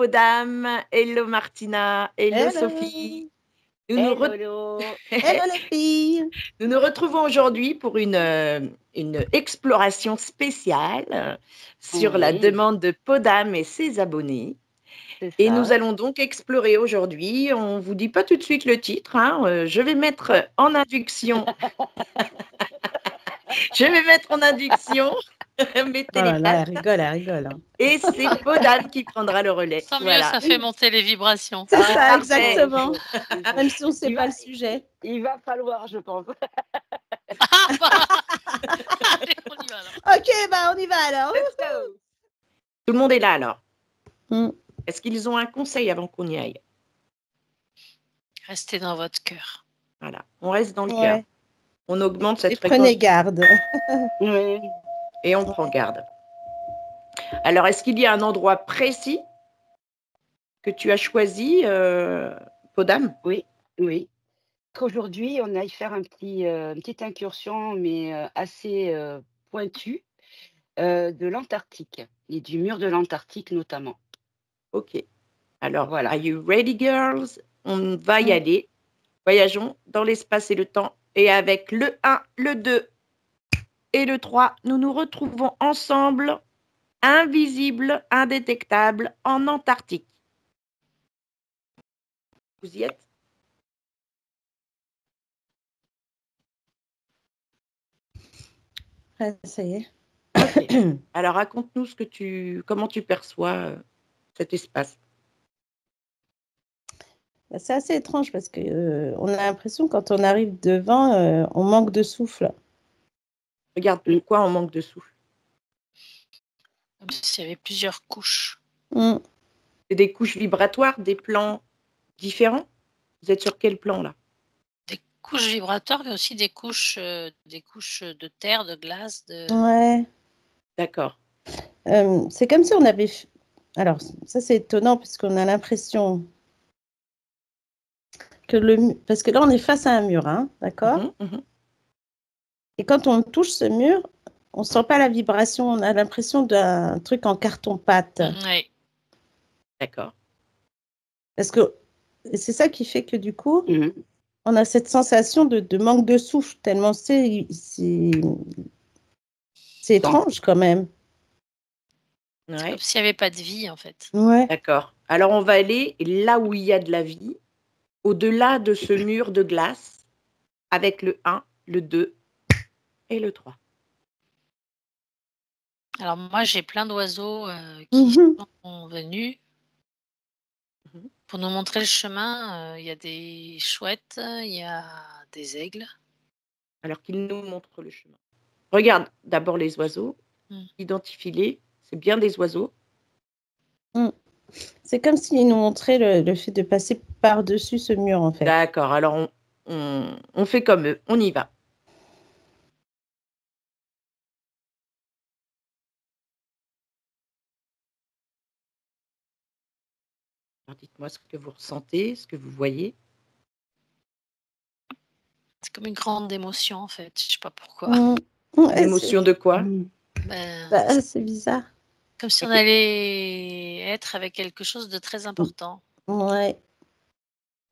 Podam, hello Martina, hello Hello. Sophie. Hello. Hello les filles. Nous nous retrouvons aujourd'hui pour une exploration spéciale sur la demande de Podam et ses abonnés. Et nous allons donc explorer aujourd'hui, on ne vous dit pas tout de suite le titre, hein, je vais mettre en induction. Je vais mettre en induction mes téléphones. Là, elle rigole. Hein. Et c'est Podam qui prendra le relais. Tant mieux, ça fait monter les vibrations. C'est ça, exactement. Même si on ne sait pas le sujet. Il va falloir, je pense. Allez, on y va alors. Ok, on y va alors. Tout le monde est là alors. Est-ce qu'ils ont un conseil avant qu'on y aille? Restez dans votre cœur. Voilà, on reste dans le cœur. On augmente cette fréquence. Prenez garde. Oui. Et on prend garde. Alors, est-ce qu'il y a un endroit précis que tu as choisi, Podam? Oui. Qu'aujourd'hui, on aille faire une petite incursion, mais assez pointue, de l'Antarctique et du mur de l'Antarctique notamment. Ok. Alors, voilà. Are you ready, girls? On va y aller. Voyageons dans l'espace et le temps. Et avec le 1, le 2 et le 3, nous nous retrouvons ensemble, invisibles, indétectables, en Antarctique. Vous y êtes? Ça y est. Okay. Alors, raconte-nous comment tu perçois cet espace. C'est assez étrange parce que on a l'impression quand on arrive devant, on manque de souffle. Regarde, pourquoi on manque de souffle? Comme s'il y avait plusieurs couches. C'est des couches vibratoires, des plans différents? Vous êtes sur quel plan là? Des couches vibratoires, mais aussi des couches de terre, de glace. Ouais. D'accord. C'est comme si on avait... Alors, ça c'est étonnant parce qu'on a l'impression que parce que là on est face à un mur, hein, d'accord? Et quand on touche ce mur, on ne sent pas la vibration, on a l'impression d'un truc en carton-pâte. Oui. D'accord. Parce que c'est ça qui fait que du coup, on a cette sensation de manque de souffle, tellement c'est étrange quand même. C'est comme s'il n'y avait pas de vie en fait. Ouais. D'accord. Alors on va aller là où il y a de la vie, au-delà de ce mur de glace, avec le 1, le 2 et le 3. Alors moi, j'ai plein d'oiseaux qui sont venus pour nous montrer le chemin. Il y a des chouettes, il y a des aigles. Alors qu'ils nous montrent le chemin. Regarde d'abord les oiseaux, identifie-les, c'est bien des oiseaux. C'est comme s'ils nous montraient le fait de passer par-dessus ce mur en fait. D'accord, alors on fait comme eux, on y va. Alors dites-moi ce que vous ressentez, ce que vous voyez. C'est comme une grande émotion en fait, je ne sais pas pourquoi. L'émotion de quoi? C'est bizarre. Comme si on allait être avec quelque chose de très important. Ouais.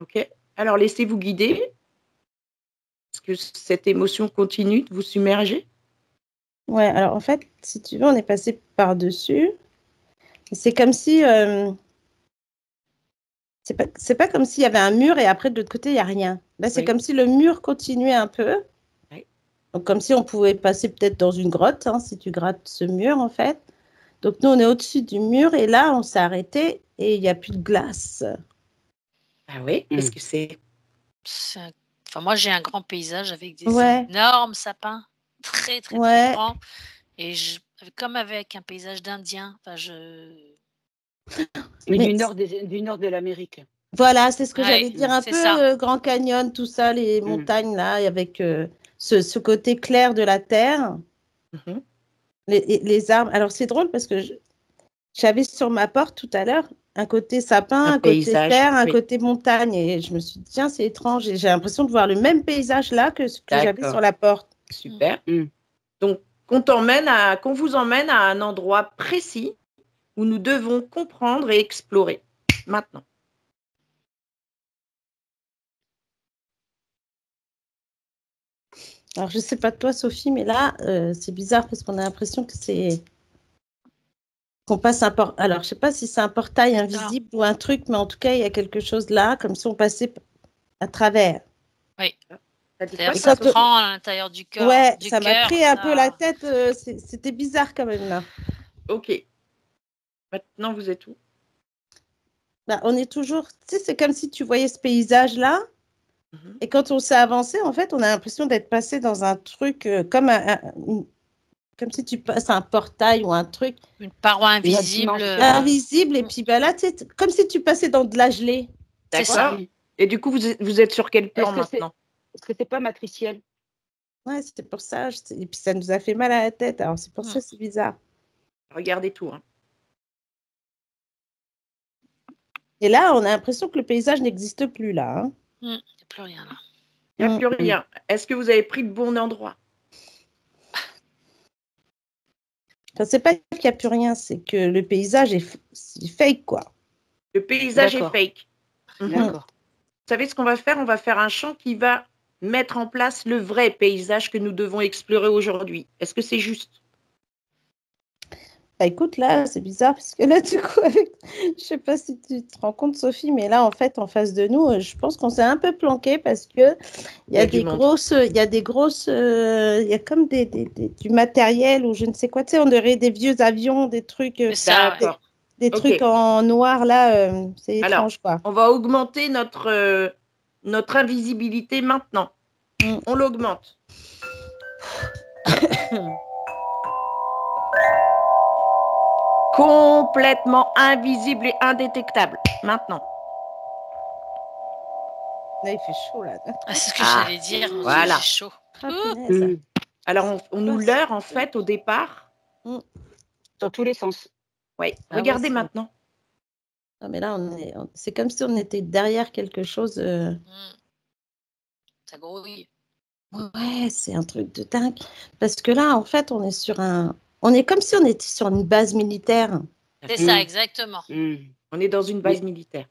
Ok. Alors laissez-vous guider. Est-ce que cette émotion continue de vous submerger? Ouais, alors en fait, si tu veux, on est passé par-dessus. C'est comme si... c'est pas comme s'il y avait un mur et après de l'autre côté, il n'y a rien. Là, c'est comme si le mur continuait un peu. Oui. Donc, comme si on pouvait passer peut-être dans une grotte, hein, si tu grattes ce mur, en fait. Donc, nous, on est au-dessus du mur et là, on s'est arrêté et il n'y a plus de glace. Ah oui? Qu'est-ce que c'est? Enfin, moi, j'ai un grand paysage avec des énormes sapins, très, très, très grands. Et comme avec un paysage d'Indien. Enfin, du nord de l'Amérique. Voilà, c'est ce que j'allais dire. Un peu Grand Canyon, tout ça, les montagnes, là, avec ce côté clair de la terre. Les arbres. Alors, c'est drôle parce que j'avais sur ma porte tout à l'heure un côté sapin, un côté terre, un côté montagne. Et je me suis dit, tiens, c'est étrange. Et j'ai l'impression de voir le même paysage là que ce que j'avais sur la porte. Super. Donc, qu'on vous emmène à un endroit précis où nous devons comprendre et explorer. Maintenant. Alors, je ne sais pas de toi, Sophie, mais là, c'est bizarre parce qu'on a l'impression que c'est qu'on passe un portail. Alors, je ne sais pas si c'est un portail invisible ou un truc, mais en tout cas, il y a quelque chose là, comme si on passait à travers. Oui. D'ailleurs, ça se prend à l'intérieur du cœur. Ouais, ça m'a pris un peu la tête. C'était bizarre quand même là. Ok. Maintenant, vous êtes où? Bah, on est toujours. Tu sais, c'est comme si tu voyais ce paysage là. Et quand on s'est avancé, en fait, on a l'impression d'être passé dans un truc comme comme si tu passes un portail ou un truc. Une paroi invisible. Invisible. Et puis bah, là, tu sais, comme si tu passais dans de la gelée. C'est ça. Et du coup, vous êtes sur quel plan maintenant? Est-ce que c'est pas matriciel? Ouais, c'était pour ça. Et puis ça nous a fait mal à la tête. Alors c'est pour ça, c'est bizarre. Regardez tout. Hein. Et là, on a l'impression que le paysage n'existe plus là. Hein. Il n'y a plus rien là. Il n'y a plus rien. Est-ce que vous avez pris le bon endroit? Enfin, c'est pas qu'il n'y a plus rien, c'est que le paysage est fake, quoi. Le paysage est fake. D'accord. Vous savez ce qu'on va faire? On va faire un champ qui va mettre en place le vrai paysage que nous devons explorer aujourd'hui. Est-ce que c'est juste? Bah écoute, là, c'est bizarre parce que là, du coup, je sais pas si tu te rends compte, Sophie, mais là, en fait, en face de nous, je pense qu'on s'est un peu planqué parce que il y a des grosses, il y a comme du matériel ou je ne sais quoi, tu sais, on dirait des vieux avions, des trucs, des trucs en noir, là, c'est étrange, quoi. On va augmenter notre invisibilité maintenant. On l'augmente. Complètement invisible et indétectable. Maintenant. Là, il fait chaud, là. C'est ce que j'allais dire. Voilà. Il fait chaud. Alors, on nous leurre, en fait, au départ. Dans tous les sens. Oui. Regardez maintenant. Non, mais là, c'est comme si on était derrière quelque chose. Ça grouille. Ouais, c'est un truc de dingue. Parce que là, en fait, on est comme si on était sur une base militaire. C'est ça, exactement. On est dans une base militaire.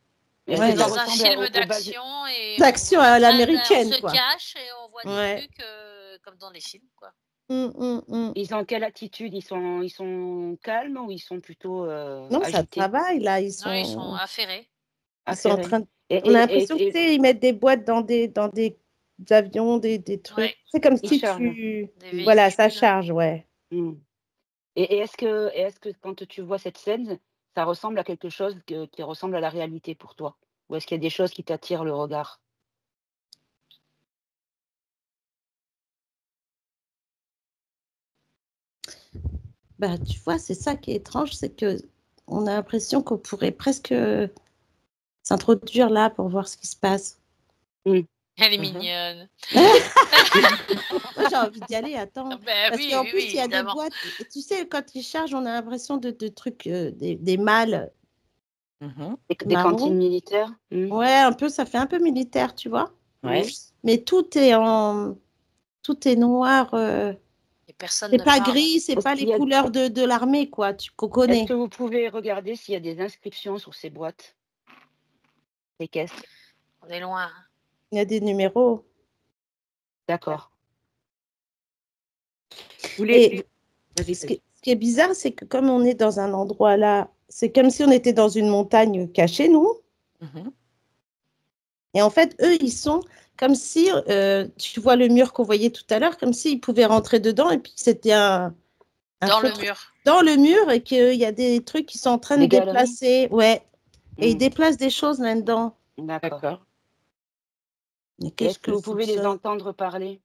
C'est dans un film d'action. D'action à l'américaine, quoi. On se cache et on voit des trucs comme dans les films, quoi. Ils ont quelle attitude? Ils sont calmes ou ils sont plutôt non, agités? ça travaille, là. Ils sont affairés. Ils sont en train on a l'impression qu'ils mettent des boîtes dans des avions, des trucs. C'est comme si voilà, ça charge, ouais. Et est-ce que quand tu vois cette scène, ça ressemble à quelque chose qui ressemble à la réalité pour toi? Ou est-ce qu'il y a des choses qui t'attirent le regard? Bah, tu vois, c'est ça qui est étrange, c'est que on a l'impression qu'on pourrait presque s'introduire là pour voir ce qui se passe. Elle est mignonne. J'ai envie d'y aller, attends. Parce qu'en plus, il y a des boîtes. Tu sais, quand ils chargent, on a l'impression de trucs, des malles. Des cantines militaires. Ouais, un peu, ça fait un peu militaire, tu vois. Ouais. Mais tout est noir. C'est pas gris, c'est pas les couleurs de l'armée, quoi, qu'on connaît. Est-ce que vous pouvez regarder s'il y a des inscriptions sur ces boîtes? Les caisses. On est loin. Il y a des numéros. D'accord. Ce qui est bizarre, c'est que comme on est dans un endroit là, c'est comme si on était dans une montagne cachée, nous. Et en fait, eux, ils sont comme si, tu vois le mur qu'on voyait tout à l'heure, comme s'ils pouvaient rentrer dedans et puis c'était dans le mur. Dans le mur et qu'il y a des trucs qui sont en train de déplacer. Ouais. Et ils déplacent des choses là-dedans. D'accord. Est-ce que vous pouvez les entendre parler?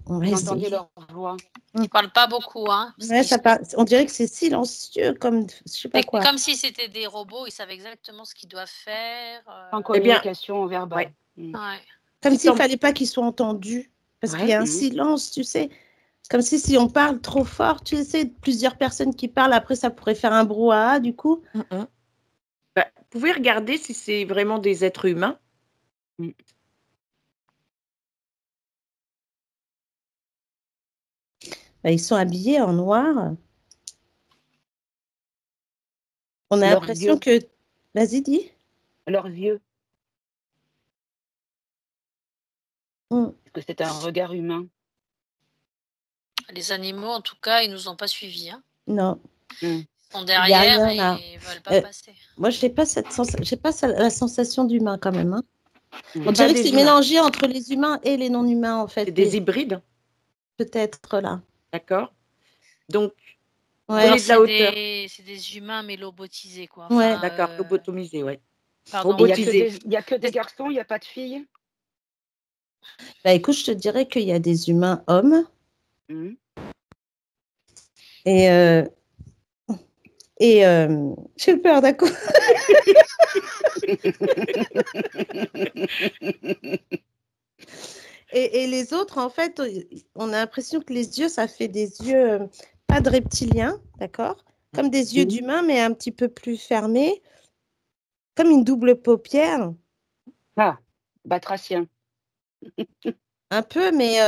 Vous entendez leur voix? Ils ne parlent pas beaucoup, hein. Ouais, on dirait que c'est silencieux, comme je sais pas quoi. Comme si c'était des robots, ils savent exactement ce qu'ils doivent faire. En communication verbale. Comme s'il ne fallait pas qu'ils soient entendus. Parce qu'il y a un silence, tu sais. Comme si on parle trop fort, tu sais, plusieurs personnes qui parlent, après ça pourrait faire un brouhaha, du coup. Vous pouvez regarder si c'est vraiment des êtres humains. Ils sont habillés en noir. On a Leurs l'impression yeux. que... Vas-y, dis. Leurs yeux. Mm. Est-ce que c'est un regard humain? Les animaux, en tout cas, ils nous ont pas suivis. Hein. Non. Ils sont Il y a derrière rien là. et ils veulent pas passer. Moi, j'ai pas la sensation d'humain quand même. Hein. Mm. On dirait des que c'est humains. mélangé entre les humains et les non-humains, en fait. C'est des hybrides, Peut-être là. d'accord? Donc, Ouais. prenez de la hauteur. C'est des humains mais lobotisés, quoi. Ouais. Enfin, D'accord, lobotomisé, ouais. pardon. Il Robotisé. n'y a que des garçons, il n'y a pas de filles? Bah, écoute, je te dirais qu'il y a des humains hommes Mm. et j'ai peur d'un coup. Et les autres, en fait, on a l'impression que les yeux, ça fait des yeux pas de reptiliens, d'accord? Comme des yeux d'humains, mais un petit peu plus fermés, comme une double paupière. Ah, batracien. Un peu, mais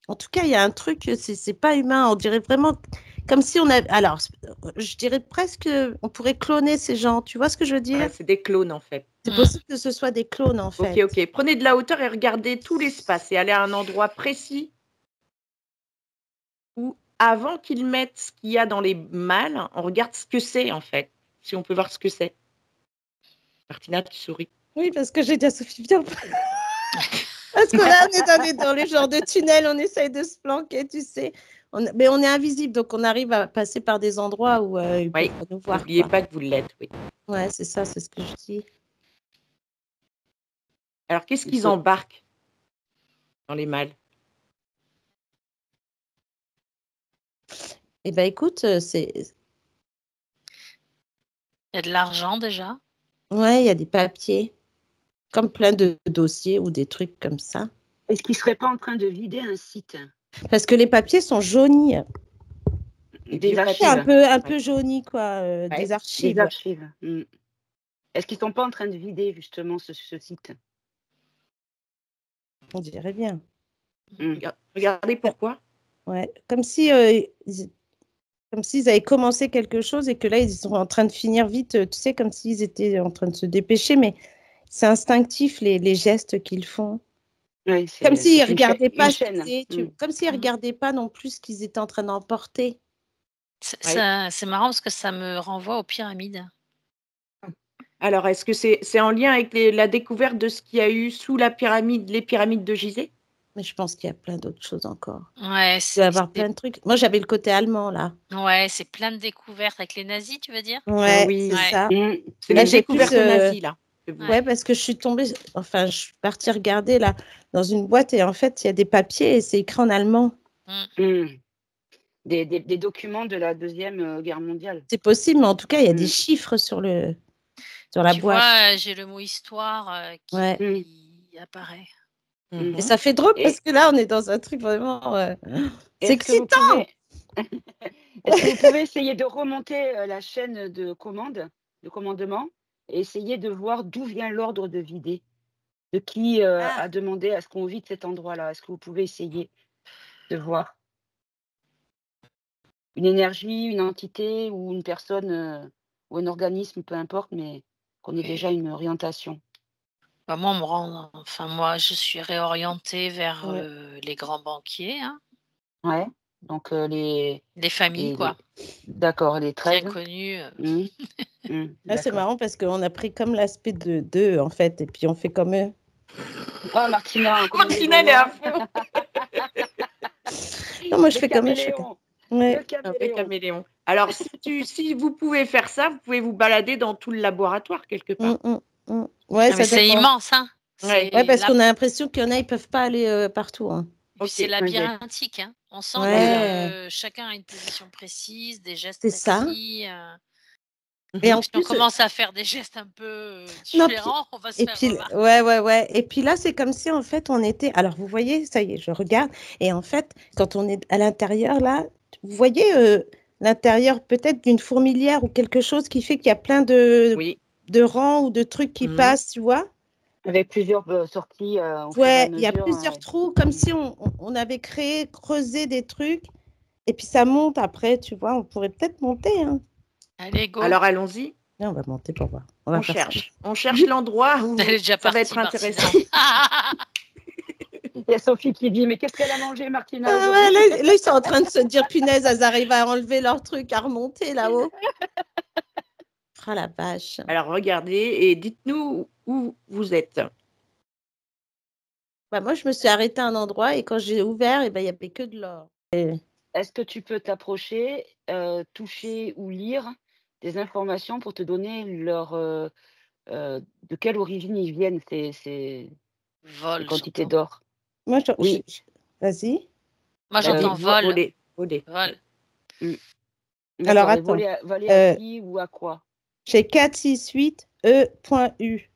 en tout cas, il y a un truc, c'est pas humain. On dirait vraiment comme si on avait. Alors, je dirais presque, on pourrait cloner ces gens. Tu vois ce que je veux dire? Ouais, c'est des clones, en fait. C'est possible que ce soit des clones, en fait. Ok. Prenez de la hauteur et regardez tout l'espace et allez à un endroit précis où, avant qu'ils mettent ce qu'il y a dans les mâles, on regarde ce que c'est, en fait. Si on peut voir ce que c'est. Martina, tu souris. Oui, parce que j'ai dit à Sophie, viens. Parce que là, on est dans les genres de tunnels, on essaye de se planquer, tu sais. Mais on est invisible, donc on arrive à passer par des endroits où ils peuvent pas nous voir. N'oubliez pas que vous l'êtes, oui. Ouais, c'est ça, c'est ce que je dis. Alors, qu'est-ce qu'ils embarquent dans les mâles? Eh bien, écoute, c'est... Il y a de l'argent déjà. Ouais, il y a des papiers, comme plein de dossiers ou des trucs comme ça. Est-ce qu'ils ne seraient pas en train de vider un site? Parce que les papiers sont jaunis. Des archives. Un peu jaunis, quoi. Des archives. Des archives. Mm. Est-ce qu'ils ne sont pas en train de vider justement ce site? On dirait bien. Mm. Regardez pourquoi. Ouais, comme si... Comme s'ils avaient commencé quelque chose et que là, ils sont en train de finir vite, tu sais, comme s'ils étaient en train de se dépêcher, mais c'est instinctif, les gestes qu'ils font. Ouais, comme s'ils ne regardaient pas, comme s'ils Mm. regardaient pas non plus ce qu'ils étaient en train d'emporter. C'est marrant parce que ça me renvoie aux pyramides. Alors, est-ce que c'est en lien avec la découverte de ce qu'il y a eu sous les pyramides de Gizeh? Mais je pense qu'il y a plein d'autres choses encore. Ouais, il doit y avoir plein de trucs. Moi, j'avais le côté allemand, là. Ouais, c'est plein de découvertes avec les nazis, tu veux dire? Ouais, oui, c'est ça. C'est la découverte nazie, là. Ouais, parce que je suis tombée, enfin, je suis partie regarder, là, dans une boîte, et en fait, il y a des papiers, et c'est écrit en allemand. Des documents de la Deuxième Guerre mondiale. C'est possible, mais en tout cas, il y a des chiffres sur la boîte. Tu vois, j'ai le mot histoire qui apparaît. Et ça fait drôle parce que là, on est dans un truc vraiment... c'est excitant. Est-ce que vous pouvez essayer de remonter la chaîne de commandement et essayer de voir d'où vient l'ordre de vider? De qui a demandé à ce qu'on vide cet endroit-là? Est-ce que vous pouvez essayer de voir? Une énergie, une entité ou une personne ou un organisme, peu importe, mais qu'on ait déjà une orientation. Bah moi, je suis réorientée vers les grands banquiers. Hein. Ouais, donc les familles, quoi. D'accord, les 13. Bien connus. Là, c'est marrant parce qu'on a pris comme l'aspect d'eux, en fait, et puis on fait comme eux. Oh, Martina, elle est à fond. Non, moi, je fais comme eux. Le caméléon. Alors, si vous pouvez faire ça, vous pouvez vous balader dans tout le laboratoire quelque part. Ouais, mais c'est immense, hein. Ouais, parce qu'on a l'impression qu'il y en a, ils peuvent pas aller partout. Hein. C'est labyrinthique. Hein. On sent que chacun a une position précise, des gestes précis. Et en plus, si on commence à faire des gestes un peu différents, on va se faire remarquer. Ouais. Et puis là, c'est comme si, en fait, on était... Alors, vous voyez, ça y est, je regarde. Et en fait, quand on est à l'intérieur, là, vous voyez l'intérieur peut-être d'une fourmilière ou quelque chose qui fait qu'il y a plein de rangs ou de trucs qui passent, tu vois? Avec plusieurs sorties. Il y a plusieurs trous, comme si on avait creusé des trucs. Et puis, ça monte après, tu vois. On pourrait peut-être monter, hein. Allez, go. Alors, allons-y. On va monter pour voir. On cherche l'endroit où ça va être intéressant. Il y a Sophie qui dit, mais qu'est-ce qu'elle a mangé, Martina là, ils sont en train de se dire, punaise, elles arrivent à enlever leur truc, à remonter là-haut. Ah la vache. Alors, regardez et dites-nous où vous êtes. Moi, je me suis arrêtée à un endroit et quand j'ai ouvert, il n'y avait que de l'or. Est-ce que tu peux t'approcher, toucher ou lire des informations pour te donner de quelle origine ils viennent, ces quantités d'or? Moi, oui. Vas-y. Moi, j'entends vol. Voler. Alors, attends. Voler à qui ou à quoi? J'ai 468 E.U.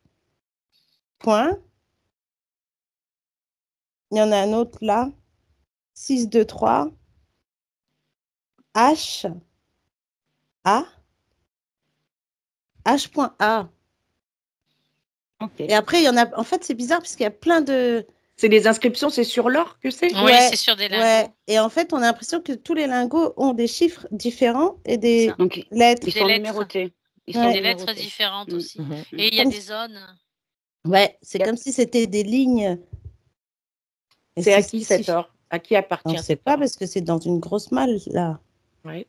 Point. Il y en a un autre là. 623 H. A. H.A. Okay. Et après, il y en a. En fait, c'est bizarre parce qu'il y a plein de. C'est des inscriptions, c'est sur l'or que c'est? Oui, c'est sur des lingots. Ouais. Et en fait, on a l'impression que tous les lingots ont des chiffres différents et des lettres. Ils sont numérotés. Ils sont des lettres différentes aussi. Et il y a des zones. Ouais, c'est comme si c'était des lignes. C'est à qui cet or? À qui appartient? On ne sait pas parce que c'est dans une grosse malle là. Oui.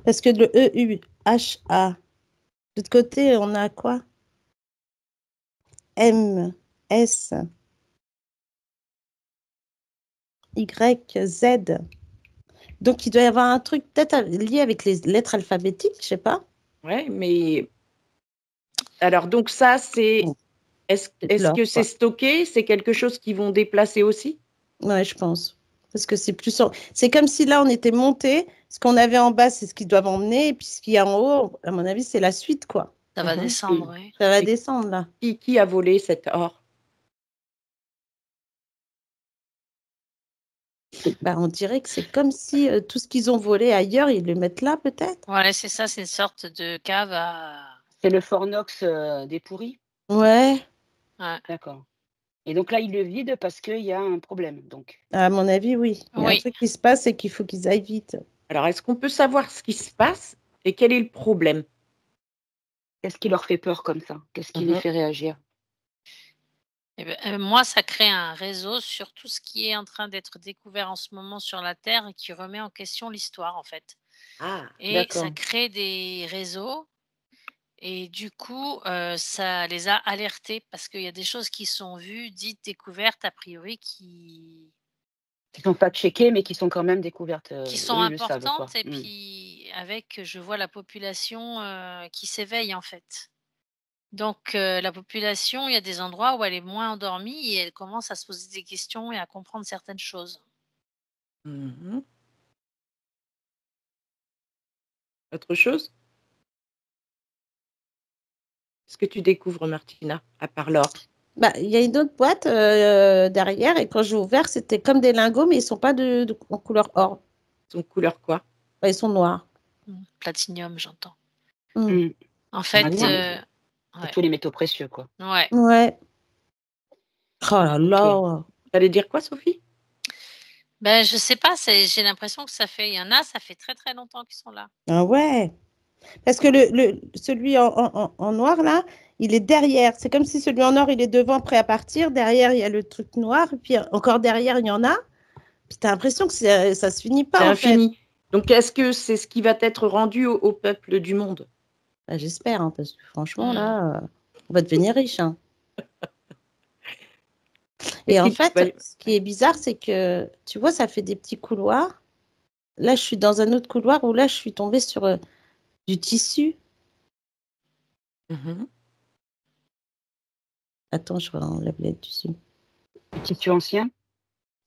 Parce que le E-U-H-A, de l'autre côté, on a quoi? M, S, Y, Z. Donc, il doit y avoir un truc peut-être lié avec les lettres alphabétiques, je ne sais pas. Oui, mais... Alors, donc ça, c'est... Est-ce que c'est stocké? C'est quelque chose qu'ils vont déplacer aussi? Oui, je pense. Parce que c'est plus... C'est comme si là, on était monté. Ce qu'on avait en bas, c'est ce qu'ils doivent emmener. Et puis, ce qu'il y a en haut, à mon avis, c'est la suite, quoi. Ça va descendre, oui. Ça va descendre, là. Qui a volé cet or? On dirait que c'est comme si tout ce qu'ils ont volé ailleurs, ils le mettent là, peut-être. Voilà, c'est ça, c'est une sorte de cave à... C'est le Fornox des pourris? Ouais. D'accord. Et donc là, ils le vident parce qu'il y a un problème, donc. À mon avis, oui. Il y a un truc qui se passe et qu'il faut qu'ils aillent vite. Alors, est-ce qu'on peut savoir ce qui se passe et quel est le problème? Qu'est-ce qui leur fait peur comme ça? Qu'est-ce qui les fait réagir? Moi, ça crée un réseau sur tout ce qui est en train d'être découvert en ce moment sur la Terre et qui remet en question l'histoire, en fait. Et ça crée des réseaux. Et du coup, ça les a alertés parce qu'il y a des choses qui sont vues, dites, découvertes, a priori, qui ne sont pas checkées, mais qui sont quand même découvertes. Qui sont importantes. Et puis, je vois la population qui s'éveille, en fait. Donc, la population, il y a des endroits où elle est moins endormie et elle commence à se poser des questions et à comprendre certaines choses. Autre chose? Qu'est-ce que tu découvres, Martina, à part l'or? Il y a une autre boîte derrière et quand j'ai ouvert, c'était comme des lingots, mais ils ne sont pas en couleur or. Ils sont couleur quoi? Ils sont noirs. Platinium, j'entends. En fait... c'est tous les métaux précieux, quoi. Ouais. Oh là là. Tu allais dire quoi, Sophie? Je sais pas, j'ai l'impression que ça fait très très longtemps qu'ils sont là. Ah ouais. Parce que celui en noir, là, il est derrière. C'est comme si celui en or, il est devant, prêt à partir. Derrière, il y a le truc noir. Et puis encore derrière, il y en a. Puis tu as l'impression que ça ne se finit pas. C'est infini. Donc, est-ce que c'est ce qui va être rendu au peuple du monde? J'espère, hein, parce que franchement, là, on va devenir riche. Hein. Et en fait, ce qui est bizarre, c'est que, tu vois, ça fait des petits couloirs. Là, je suis dans un autre couloir où là, je suis tombée sur du tissu. Attends, je enlève les tissus. Du tissu ancien?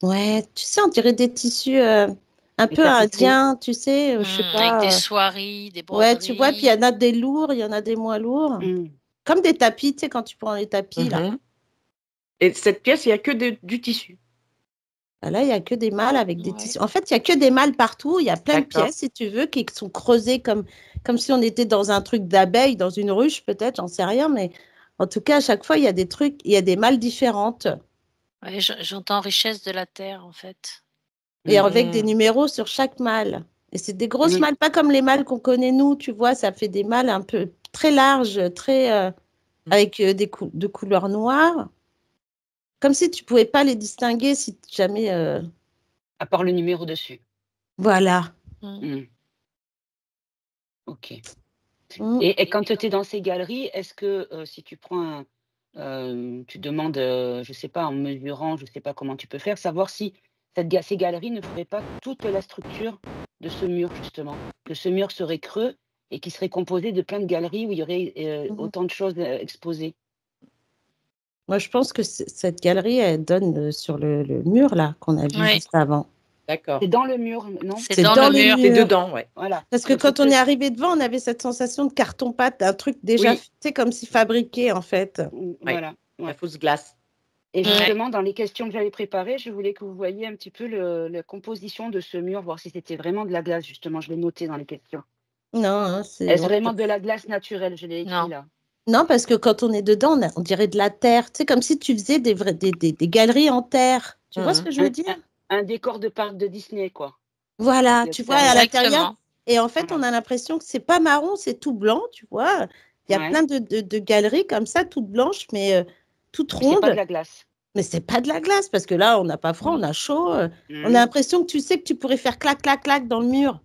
Ouais, tu sais, on dirait des tissus un peu indiens, tu sais, je sais pas. Avec des soieries, des broderies. Ouais, tu vois, puis il y en a des lourds, il y en a des moins lourds. Comme des tapis, tu sais, quand tu prends les tapis, là. Et cette pièce, il n'y a que du tissu. Là, il n'y a que des malles avec des tissus. En fait, il n'y a que des malles partout. Il y a plein de pièces, si tu veux, qui sont creusées comme si on était dans un truc d'abeille, dans une ruche, peut-être, j'en sais rien. Mais en tout cas, à chaque fois, il y a des trucs, il y a des malles différentes. Ouais, j'entends richesse de la terre, en fait. Et avec des numéros sur chaque malle. Et c'est des grosses malles, pas comme les malles qu'on connaît nous, tu vois, ça fait des malles un peu très larges, très avec de couleurs noires. Comme si tu pouvais pas les distinguer si jamais... À part le numéro dessus. Voilà. Ok. Et quand tu es dans ces galeries, est-ce que si tu prends tu demandes, je sais pas, en mesurant, je sais pas comment tu peux faire, savoir si ces galeries ne feraient pas toute la structure de ce mur, justement. Que ce mur serait creux et qui serait composé de plein de galeries où il y aurait autant de choses exposées. Moi, je pense que cette galerie, elle donne sur le mur, là, qu'on a vu juste avant. D'accord. C'est dans le mur, non? C'est dans le mur. C'est dedans, ouais. Voilà. Parce que quand on est arrivé devant, on avait cette sensation de carton-pâte, un truc déjà, comme si fabriqué, en fait. Voilà. La fausse glace. Et justement, dans les questions que j'avais préparées, je voulais que vous voyiez un petit peu la composition de ce mur, voir si c'était vraiment de la glace, justement. Je l'ai noté dans les questions. Non, Est-ce vraiment de la glace naturelle? Je l'ai écrit là. Non, parce que quand on est dedans, on dirait de la terre. Tu sais, comme si tu faisais des galeries en terre. Tu vois ce que je veux dire? Un décor de parc de Disney, quoi. Voilà, tu vois, à l'intérieur. Et en fait, on a l'impression que c'est pas marron, c'est tout blanc, tu vois. Il y a plein de galeries comme ça, toutes blanches, mais toutes rondes. C'est pas de la glace. Mais c'est pas de la glace, parce que là, on n'a pas froid, on a chaud. On a l'impression que tu sais que tu pourrais faire clac, clac, clac dans le mur.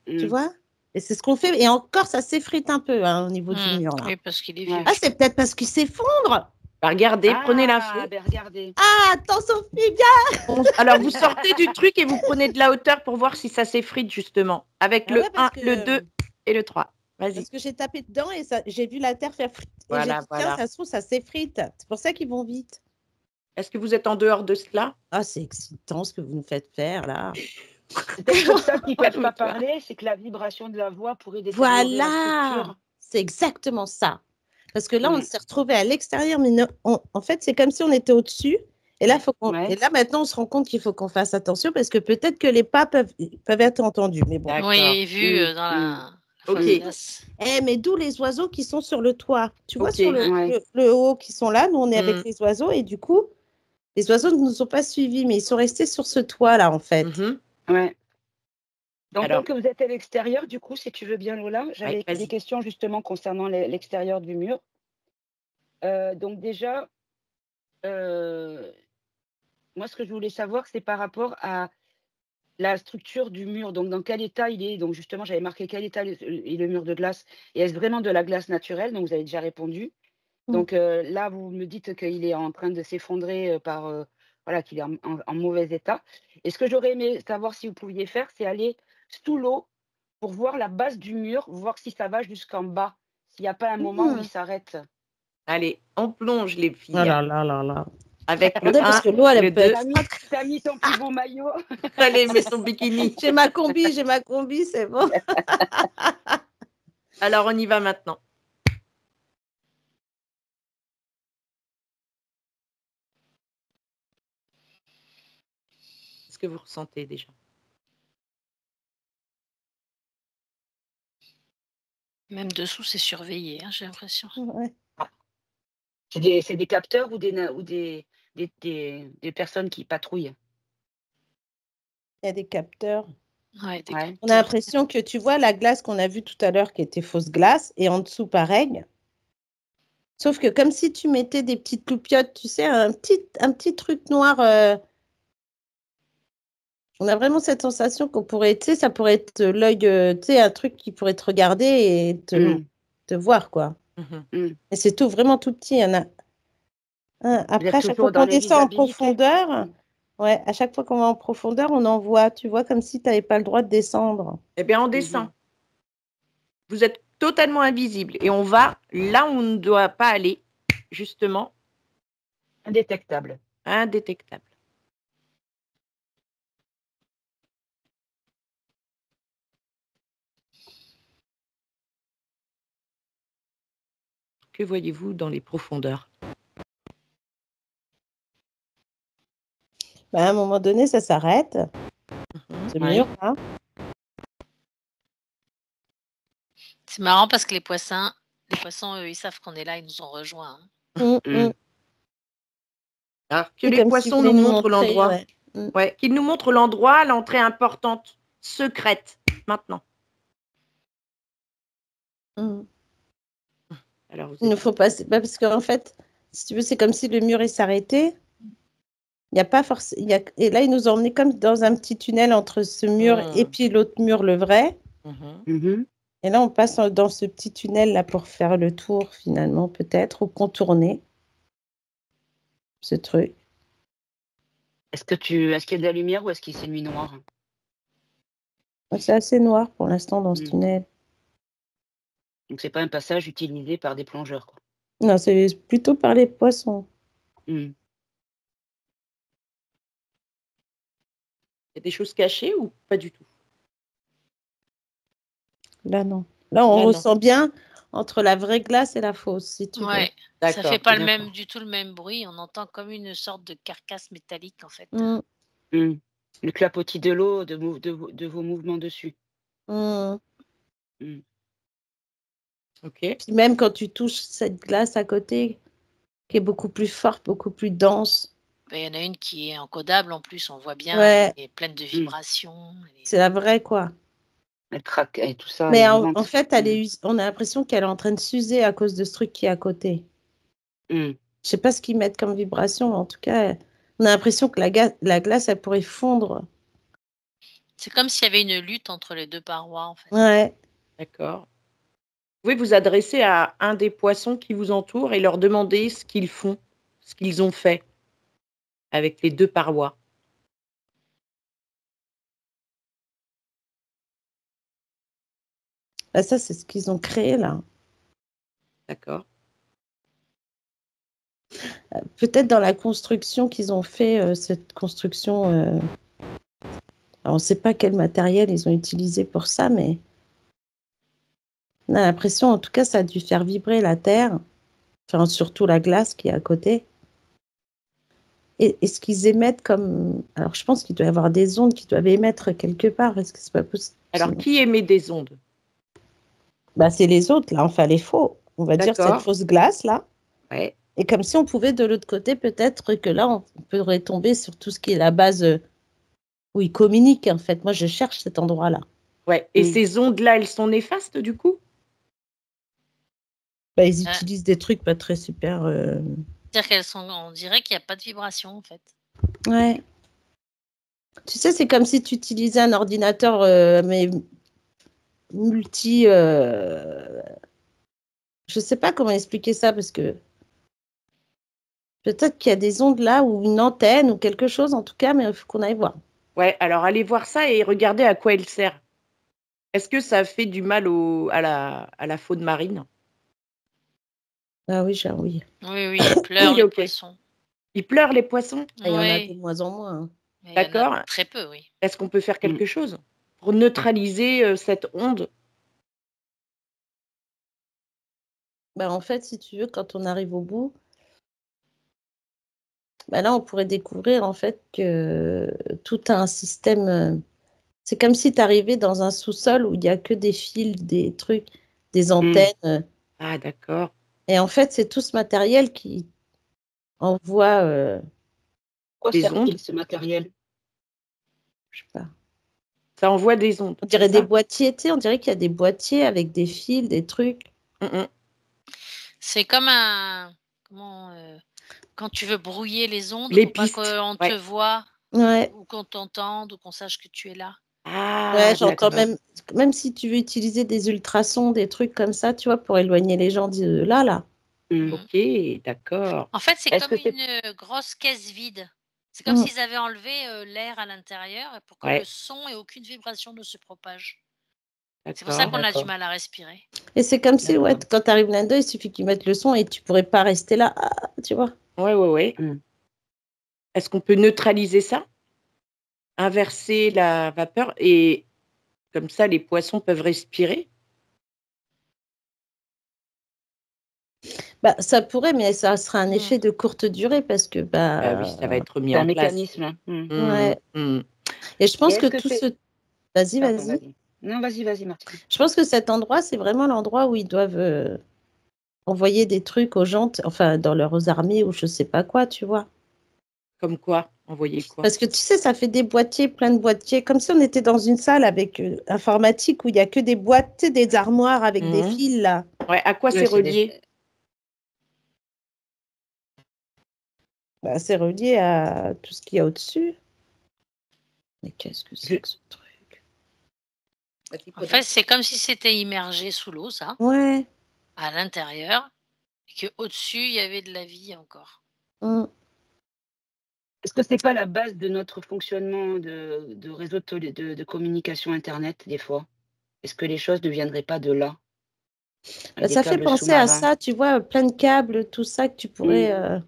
Tu vois? Et c'est ce qu'on fait. Et encore, ça s'effrite un peu au niveau du mur. Là. Oui, parce qu'il est vieux. Ah, c'est peut-être parce qu'il s'effondre. Regardez, prenez l'info. Regardez. Ah, attends, Sophie, bien. Alors, vous sortez du truc et vous prenez de la hauteur pour voir si ça s'effrite, justement. Avec le 1, le 2 et le 3. Vas-y. Parce que j'ai tapé dedans et j'ai vu la terre faire frite. Voilà, et j'ai dit, tiens, ça se trouve, ça s'effrite. C'est pour ça qu'ils vont vite. Est-ce que vous êtes en dehors de cela? Ah, c'est excitant ce que vous nous faites faire, là. C'est peut-être pour ça qu'ils ne peuvent pas parler, c'est que la vibration de la voix pourrait détériorer la structure. C'est exactement ça. Parce que là, on s'est retrouvés à l'extérieur, mais en fait, c'est comme si on était au-dessus. Et là, et là, maintenant, on se rend compte qu'il faut qu'on fasse attention parce que peut-être que les pas peuvent être entendus. Mais bon. Oui, vu dans la... Ok. Mais d'où les oiseaux qui sont sur le toit. Tu vois, sur le haut qui sont là, nous, on est avec les oiseaux. Et du coup, les oiseaux ne nous ont pas suivis, mais ils sont restés sur ce toit-là, en fait. Ouais. Donc, que vous êtes à l'extérieur, du coup, si tu veux bien, Lola, j'avais des questions justement concernant l'extérieur du mur. Donc déjà, moi, ce que je voulais savoir, c'est par rapport à la structure du mur. Donc, dans quel état il est? Donc, justement, j'avais marqué quel état est le mur de glace. Et est-ce vraiment de la glace naturelle? Donc, vous avez déjà répondu. Donc, là, vous me dites qu'il est en train de s'effondrer voilà, qu'il est en mauvais état. Et ce que j'aurais aimé savoir si vous pouviez faire, c'est aller sous l'eau pour voir la base du mur, voir si ça va jusqu'en bas, s'il n'y a pas un moment où il s'arrête. Allez, on plonge les filles. Oh là là là là. Avec le 1, parce que l'eau, elle le 2. T'as mis ton plus beau maillot. Allez, mets ton bikini. J'ai ma combi, c'est bon. Alors, on y va maintenant. Qu'est-ce que vous ressentez déjà? Même dessous, c'est surveillé, j'ai l'impression. Ouais. C'est des capteurs ou des personnes qui patrouillent? Il y a des capteurs. Ouais, On a l'impression que tu vois la glace qu'on a vue tout à l'heure qui était fausse glace et en dessous pareil. Sauf que comme si tu mettais des petites loupiottes, tu sais, un petit truc noir. On a vraiment cette sensation qu'on pourrait, tu sais, ça pourrait être l'œil, tu sais, un truc qui pourrait te regarder et te voir, quoi. Et c'est tout, vraiment tout petit. Il y en a. Après, à chaque fois qu'on descend en profondeur, à chaque fois qu'on va en profondeur, on en voit, tu vois, comme si tu n'avais pas le droit de descendre. Eh bien, on descend. Vous êtes totalement invisible et on va là où on ne doit pas aller, justement. Indétectable. Indétectable. Que voyez-vous dans les profondeurs? À un moment donné, ça s'arrête. Ce mur, là. C'est marrant parce que les poissons, eux, ils savent qu'on est là, ils nous ont rejoints. Alors que les poissons nous montrent l'endroit. Qu'ils nous montrent l'endroit, l'entrée importante. secrète, maintenant. Alors, il ne faut pas, parce qu'en fait, si tu veux, c'est comme si le mur s'arrêtait. Il n'y a pas forcément. Et là, ils nous ont emmenés comme dans un petit tunnel entre ce mur et puis l'autre mur, le vrai. Et là, on passe dans ce petit tunnel là pour faire le tour, finalement, peut-être, ou contourner ce truc. Est-ce qu'il y a de la lumière ou est-ce qu'il c'est nuit noire? C'est assez noir pour l'instant dans ce tunnel. Donc, c'est pas un passage utilisé par des plongeurs, quoi. Non, c'est plutôt par les poissons. Il y a des choses cachées ou pas du tout? Là, non. Là, on ressent bien entre la vraie glace et la fausse, si tu veux. Ça fait pas du tout le même bruit. On entend comme une sorte de carcasse métallique, en fait. Le clapotis de l'eau, de vos mouvements dessus. Ok. Puis même quand tu touches cette glace à côté, qui est beaucoup plus forte, beaucoup plus dense. Il y en a une qui est encodable en plus, on voit bien, elle est pleine de vibrations. C'est la vraie, quoi. Elle craque et tout ça. Mais en fait, on a l'impression qu'elle est en train de s'user à cause de ce truc qui est à côté. Je sais pas ce qu'ils mettent comme vibration, mais en tout cas, on a l'impression que la glace, elle pourrait fondre. C'est comme s'il y avait une lutte entre les deux parois, en fait. Ouais. D'accord. Vous pouvez vous adresser à un des poissons qui vous entourent et leur demander ce qu'ils font, ce qu'ils ont fait avec les deux parois. Bah, ça, c'est ce qu'ils ont créé, là. D'accord. Peut-être dans la construction qu'ils ont fait, cette construction... Alors, on ne sait pas quel matériel ils ont utilisé pour ça, mais on a l'impression, en tout cas, ça a dû faire vibrer la terre, enfin, surtout la glace qui est à côté. Et ce qu'ils émettent comme... Alors, je pense qu'il doit y avoir des ondes qui doivent émettre quelque part. Est-ce que c'est pas possible? Alors, qui émet des ondes? Bah, c'est les autres, là, enfin les faux. On va dire cette fausse glace, là. Ouais. Et comme si on pouvait, de l'autre côté, peut-être que là, on pourrait tomber sur tout ce qui est la base où ils communiquent, en fait. Moi, je cherche cet endroit-là. Ouais. Et ces ondes-là, elles sont néfastes, du coup? Bah, ils utilisent des trucs pas très super... C'est-à-dire on dirait qu'il n'y a pas de vibration, en fait. Ouais. Tu sais, c'est comme si tu utilisais un ordinateur, mais multi... Je sais pas comment expliquer ça, parce que peut-être qu'il y a des ondes là, ou une antenne, ou quelque chose, en tout cas, mais il faut qu'on aille voir. Ouais, alors allez voir ça et regardez à quoi elle sert. Est-ce que ça fait du mal à la faune marine? Ah oui, oui. Oui, ils pleurent les poissons. Ils pleurent les poissons? Il y en a de moins en moins. D'accord. Très peu, oui. Est-ce qu'on peut faire quelque chose pour neutraliser cette onde? Bah, en fait, si tu veux, quand on arrive au bout, bah là, on pourrait découvrir en fait que tout a un système. C'est comme si tu arrivais dans un sous-sol où il n'y a que des fils, des trucs, des antennes. Ah, d'accord. Et en fait, c'est tout ce matériel qui envoie des ondes, ce matériel. Je sais pas. Ça envoie des ondes. On dirait des boîtiers, tu sais, on dirait qu'il y a des boîtiers avec des fils, des trucs. C'est comme quand tu veux brouiller les ondes, les pour pas qu'on te voit, ou qu'on t'entende, ou qu'on sache que tu es là. Ah, ouais, j'entends même si tu veux utiliser des ultrasons, des trucs comme ça, tu vois, pour éloigner les gens de là. Ok, d'accord. En fait, c'est comme une grosse caisse vide. C'est comme s'ils avaient enlevé l'air à l'intérieur pour que le son et aucune vibration ne se propage. C'est pour ça qu'on a du mal à respirer. Et c'est comme si, quand tu arrives là-dedans, il suffit qu'ils mettent le son et tu pourrais pas rester là, tu vois. Ouais. Est-ce qu'on peut neutraliser ça? Inverser la vapeur et comme ça, les poissons peuvent respirer? Bah, ça pourrait, mais ça sera un effet de courte durée parce que... oui, ça va être mis en place. Mécanisme. Ouais. Et je pense que tout ce... Vas-y. Non, vas-y, Martine. Je pense que cet endroit, c'est vraiment l'endroit où ils doivent envoyer des trucs aux gens, enfin, dans leurs armées ou je sais pas quoi, tu vois. Comme quoi? envoyer quoi? Parce que tu sais, ça fait des boîtiers, plein de boîtiers, comme si on était dans une salle avec informatique où il n'y a que des boîtes, tu sais, des armoires avec des fils là. Ouais, à quoi c'est relié? Bah, c'est relié à tout ce qu'il y a au-dessus. Mais qu'est-ce que c'est que ce truc? En fait, c'est comme si c'était immergé sous l'eau, ça. Ouais. À l'intérieur. Et qu'au-dessus, il y avait de la vie encore. Est-ce que c'est pas la base de notre fonctionnement de réseau de communication Internet, des fois? Est-ce que les choses ne viendraient pas de là? Bah, ça fait penser à ça, tu vois, plein de câbles, tout ça que tu pourrais...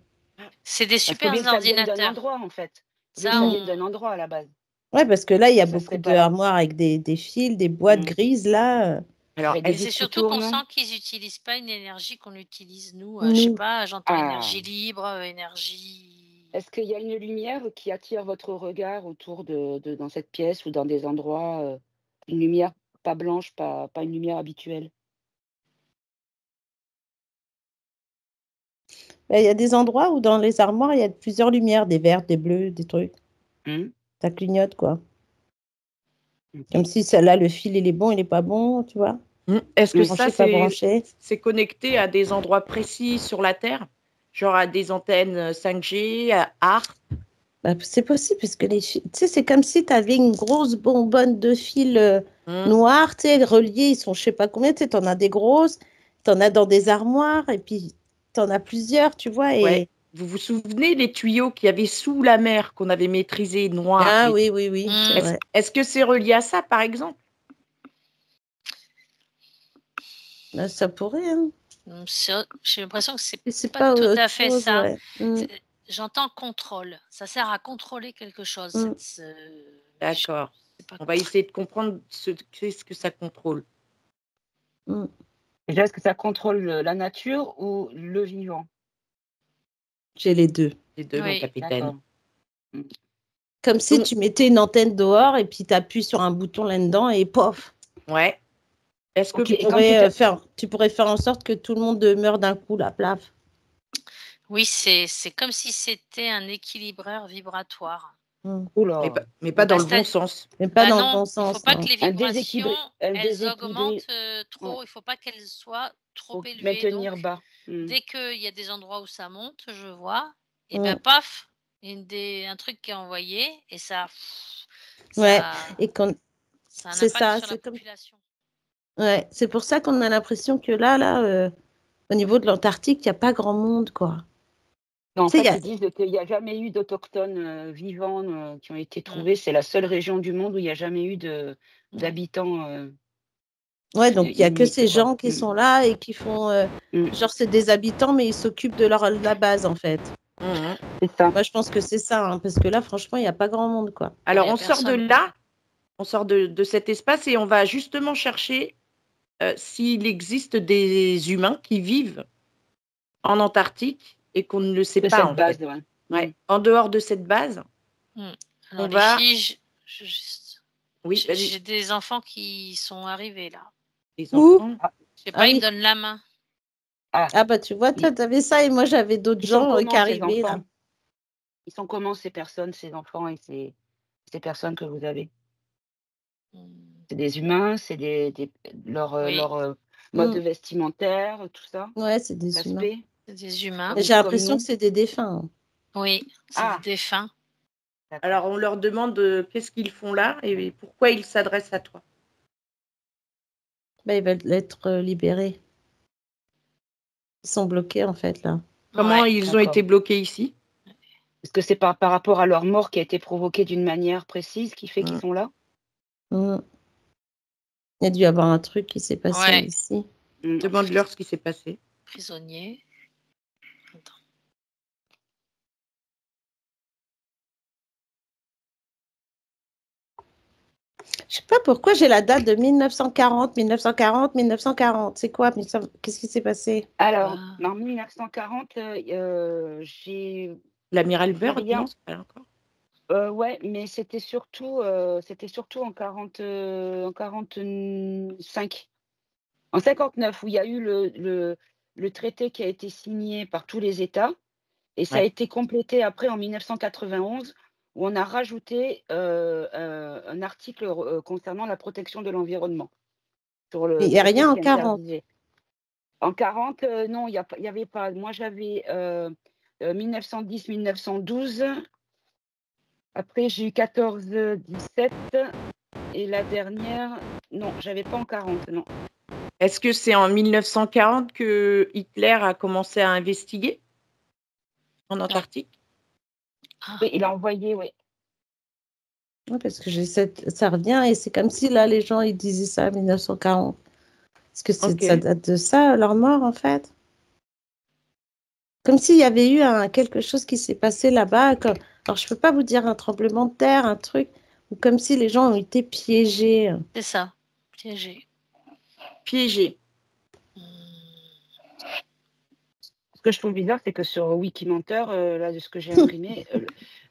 C'est des super ordinateurs. Ça vient d'un endroit, en fait. Ça vient d'un endroit à la base. Ouais, parce que là, il y a beaucoup d'armoires avec des fils, des boîtes grises, là. Alors, c'est surtout qu'on sent qu'ils n'utilisent pas une énergie qu'on utilise, nous. Je sais pas, j'entends énergie libre, énergie... Est-ce qu'il y a une lumière qui attire votre regard autour dans cette pièce ou dans des endroits, une lumière pas blanche, pas une lumière habituelle? Il y a des endroits où dans les armoires, il y a plusieurs lumières, des vertes, des bleus, des trucs. Ça clignote, quoi. Comme si celle-là, le fil, il est bon, il n'est pas bon, tu vois. Est-ce que ça, c'est connecté à des endroits précis sur la Terre? Genre à des antennes 5G, à ARP? Bah, c'est possible, parce que les fils, tu sais, c'est comme si tu avais une grosse bonbonne de fils noirs, tu sais, reliés, ils sont je sais pas combien, tu sais, t'en as des grosses, t'en as dans des armoires, et puis t'en as plusieurs, tu vois. Et... Ouais. Vous vous souvenez les tuyaux qu'il y avait sous la mer, qu'on avait maîtrisés, noirs? Ah oui. Est-ce que c'est relié à ça, par exemple? Bah, ça pourrait, hein. J'ai l'impression que c'est pas tout à fait ça. Ouais. J'entends contrôle. Ça sert à contrôler quelque chose. D'accord. On va essayer de comprendre qu'est-ce que ça contrôle. Déjà, est-ce que ça contrôle la nature ou le vivant? J'ai les deux. Les deux, mon capitaine. Comme si tu mettais une antenne dehors et puis tu appuies sur un bouton là-dedans et pof. Ouais. Est-ce que tu pourrais faire en sorte que tout le monde meure d'un coup, là, plaf? Oui, c'est comme si c'était un équilibreur vibratoire. Mais pas dans le bon sens. Mais pas dans le bon sens. Il ne faut pas que les vibrations, elles augmentent trop. Il ne faut pas qu'elles soient trop élevées. Maintenir bas. Dès qu'il y a des endroits où ça monte, je vois, et ben paf, un truc qui est envoyé, et ça... et c'est ça, sur la population. Ouais, c'est pour ça qu'on a l'impression que là, au niveau de l'Antarctique, il n'y a pas grand monde, quoi. Non, en fait, ils disent qu'il n'y a jamais eu d'autochtones vivants qui ont été trouvés. C'est la seule région du monde où il n'y a jamais eu d'habitants. Ouais, donc il n'y a que ces gens qui sont là et qui font... genre, c'est des habitants, mais ils s'occupent de la base, en fait. C'est ça. Moi, je pense que c'est ça, hein, parce que là, franchement, il n'y a pas grand monde, quoi. Alors, on sort de là, on sort de cet espace et on va justement chercher s'il existe des humains qui vivent en Antarctique et qu'on ne le sait pas, en fait. Ouais. En dehors de cette base, alors, les filles, j'ai des enfants qui sont arrivés, là. Les enfants? Je sais pas, ils me donnent la main. Ah bah tu vois, toi t'avais ça et moi j'avais d'autres gens qui arrivaient là. Ils sont comment ces personnes, ces enfants et ces personnes que vous avez? C'est des humains, c'est leur mode vestimentaire, tout ça? Ouais, c'est des humains. C'est des humains. J'ai l'impression que c'est des défunts. Oui, c'est des défunts. Alors on leur demande qu'est-ce qu'ils font là et pourquoi ils s'adressent à toi. Bah, ils veulent être libérés. Ils sont bloqués en fait là. Comment ils ont été bloqués ici? Est-ce que c'est par rapport à leur mort qui a été provoquée d'une manière précise qui fait qu'ils sont là? Il y a dû y avoir un truc qui s'est passé ici. Demande-leur ce qui s'est passé. Prisonnier. Attends. Je sais pas pourquoi j'ai la date de 1940. C'est quoi? Qu'est-ce qui s'est passé? Alors, en 1940, j'ai... L'amiral Byrd, non, c'est pas encore. Ouais, mais c'était surtout en 45. En 59, où il y a eu le traité qui a été signé par tous les États, et ça a été complété après en 1991, où on a rajouté un article concernant la protection de l'environnement. Il n'y a rien en 40. En 40, non, il y avait pas. Moi, j'avais 1910-1912. Après, j'ai eu 14-17. Et la dernière, non, j'avais pas en 40, non. Est-ce que c'est en 1940 que Hitler a commencé à investiguer en Antarctique? Oui, il a envoyé, oui. Oui, parce que ça revient et c'est comme si là, les gens, ils disaient ça en 1940. Est-ce que ça date de ça, leur mort, en fait? Comme s'il y avait eu quelque chose qui s'est passé là-bas. Alors, je ne peux pas vous dire un tremblement de terre, un truc, ou comme si les gens ont été piégés. C'est ça, piégés. Piégés. Ce que je trouve bizarre, c'est que sur Wikimenteur, là, de ce que j'ai imprimé,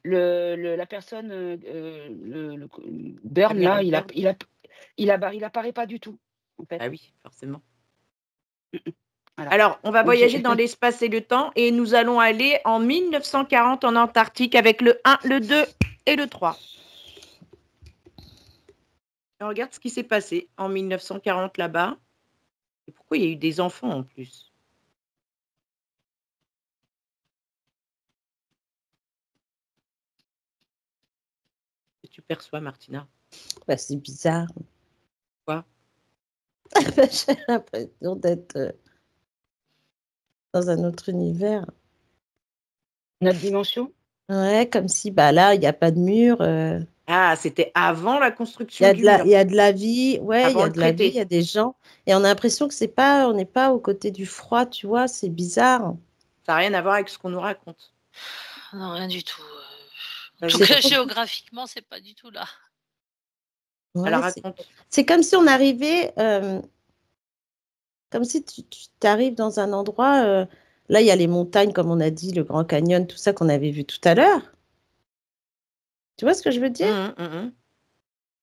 la personne, le Burn, là, il apparaît pas du tout, en fait. Ah oui, forcément. Voilà. Alors, on va voyager dans l'espace et le temps et nous allons aller en 1940 en Antarctique avec le 1, le 2 et le 3. Et regarde ce qui s'est passé en 1940 là-bas. Et pourquoi il y a eu des enfants en plus? Qu'est-ce que tu perçois, Martina? Bah, c'est bizarre. Quoi? J'ai l'impression d'être dans un autre univers. Notre dimension? Ouais, comme si là, il n'y a pas de mur. Ah, c'était avant la construction du mur. mur. Il y a de la vie, ouais, il y a de la vie, il y a des gens. Et on a l'impression que on n'est pas aux côtés du froid, tu vois, c'est bizarre. Ça n'a rien à voir avec ce qu'on nous raconte. Non, rien du tout. En tout cas, géographiquement, c'est pas du tout là. Ouais, alors, c'est comme si on arrivait, comme si tu arrives dans un endroit, là, il y a les montagnes, comme on a dit, le Grand Canyon, tout ça qu'on avait vu tout à l'heure. Tu vois ce que je veux dire?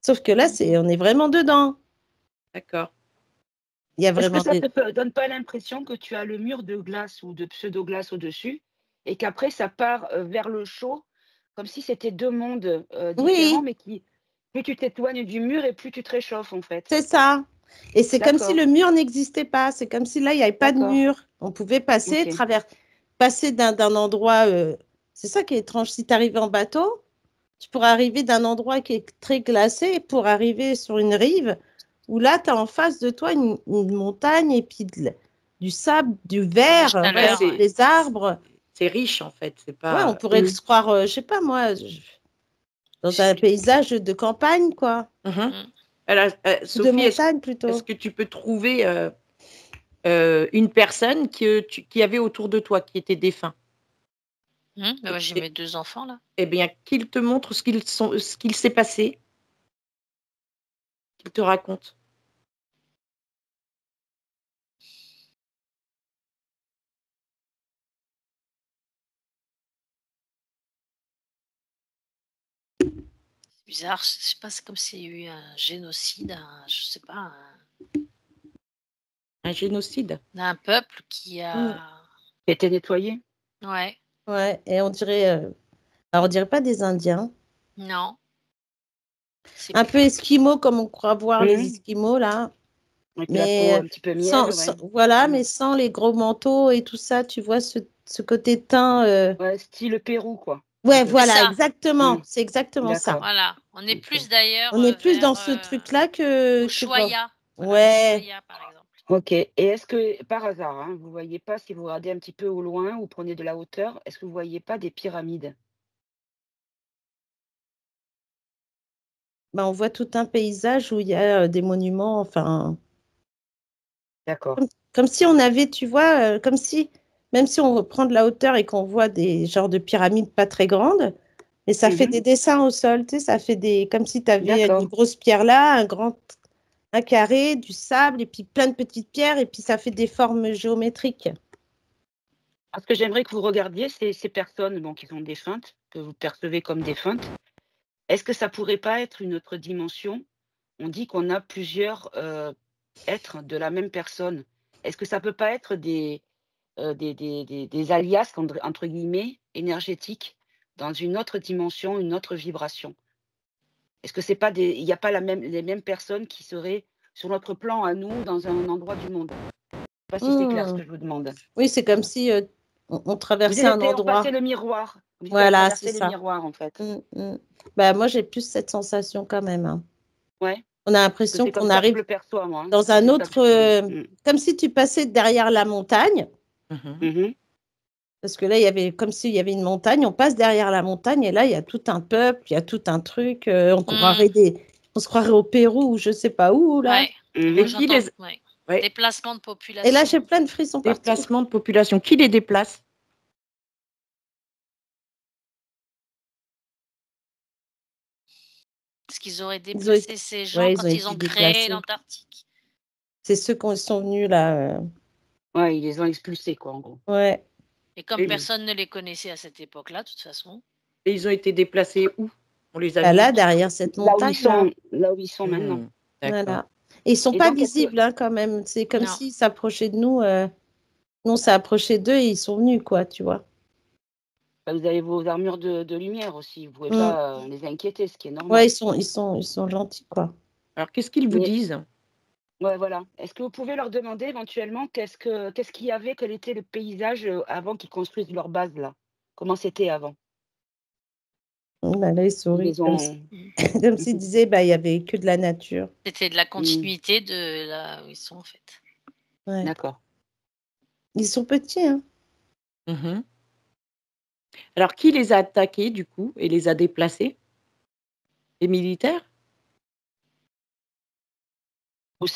Sauf que là, on est vraiment dedans. D'accord. Il y a vraiment. Est-ce que ça te donne pas l'impression que tu as le mur de glace ou de pseudo-glace au-dessus et qu'après, ça part vers le chaud, comme si c'était deux mondes différents, mais plus tu t'éloignes du mur et plus tu te réchauffes, en fait. C'est ça. Et c'est comme si le mur n'existait pas. C'est comme si là, il n'y avait pas de mur. On pouvait passer, passer d'un endroit. C'est ça qui est étrange. Si tu arrivais en bateau, tu pourrais arriver d'un endroit qui est très glacé pour arriver sur une rive où là, tu as en face de toi une montagne et puis du sable, du verre, des arbres. C'est riche, en fait. C'est pas... Ouais, on pourrait se croire, je sais pas moi, dans un paysage de campagne, quoi. Alors, Sophie, de montagne, plutôt. Est-ce que tu peux trouver une personne qui avait autour de toi, qui était défunt? J'ai mes 2 enfants, là. Eh bien, qu'ils te montrent ce qu'il s'est passé, qu'ils te racontent. C'est bizarre, je sais pas, c'est comme s'il y a eu un génocide, je sais pas. Un génocide? Un peuple qui a été nettoyé? Ouais. Ouais, et on dirait... Alors, on dirait pas des Indiens. Non. Un peu esquimaux, comme on croit voir les esquimaux, là. Avec la peau un petit peu miel, voilà, mais sans les gros manteaux et tout ça, tu vois ce côté teint. Ouais, style Pérou, quoi. Ouais, voilà, exactement. C'est exactement ça. Voilà, on est plus d'ailleurs. On est plus dans ce truc-là que. Ushuaïa. Ouais. Ushuaïa, par exemple. Ok. Et est-ce que, par hasard, vous voyez pas, si vous regardez un petit peu au loin ou prenez de la hauteur, est-ce que vous voyez pas des pyramides? On voit tout un paysage où il y a des monuments, enfin. D'accord. Comme si on avait, tu vois, comme si, même si on reprend de la hauteur et qu'on voit des genres de pyramides pas très grandes, mais ça fait des dessins au sol, tu sais, ça fait comme si tu avais une grosse pierre là, un carré, du sable, et puis plein de petites pierres, et puis ça fait des formes géométriques. Ce que j'aimerais que vous regardiez, c'est ces personnes qui sont défuntes, que vous percevez comme défuntes. Est-ce que ça pourrait pas être une autre dimension? On dit qu'on a plusieurs êtres de la même personne. Est-ce que ça peut pas être des alias, entre guillemets, énergétiques, dans une autre dimension, une autre vibration? Est-ce que c'est pas il n'y a pas les mêmes personnes qui seraient sur notre plan à nous, dans un endroit du monde? Je ne sais pas si c'est clair ce que je vous demande. Oui, c'est comme si on traversait un endroit. On passait le miroir. Voilà, c'est ça. Le miroir, en fait. Bah, moi, j'ai plus cette sensation quand même. Hein. Ouais. On a l'impression qu'on arrive je le perçois, moi, hein. dans un autre... comme si tu passais derrière la montagne. Parce que là, il y avait comme s'il y avait une montagne. On passe derrière la montagne et là, il y a tout un peuple, il y a tout un truc. On se croirait au Pérou ou je ne sais pas où, là. Et qui déplacement de population. Et là, j'ai plein de frissons partout. Déplacement de population. Qui les déplace? Parce qu'ils auraient déplacé ces gens quand ils ont créé l'Antarctique. C'est ceux qui sont venus là. Ouais, ils les ont expulsés, quoi, en gros. Ouais. Et comme personne ne les connaissait à cette époque-là, de toute façon. Et ils ont été déplacés où? On les a vus là, derrière cette montagne. Là où ils sont maintenant. Voilà. Et ils ne sont pas visibles, hein, quand même. C'est comme s'ils s'approchaient de nous. Nous, on s'est approché d'eux et ils sont venus, quoi, tu vois. Vous avez vos armures de lumière aussi. Vous ne pouvez pas les inquiéter, ce qui est normal. Ouais, ils sont gentils, quoi. Alors, qu'est-ce qu'ils vous disent? Ouais, voilà. Est-ce que vous pouvez leur demander éventuellement qu'est-ce qu'il y avait, quel était le paysage avant qu'ils construisent leur base, là? Comment c'était avant? Là, ils sourient. Comme s'ils disaient, il n'y avait que de la nature. C'était de la continuité de là où ils sont, en fait. Ouais. D'accord. Ils sont petits, hein. Alors, qui les a attaqués, du coup, et les a déplacés? Les militaires?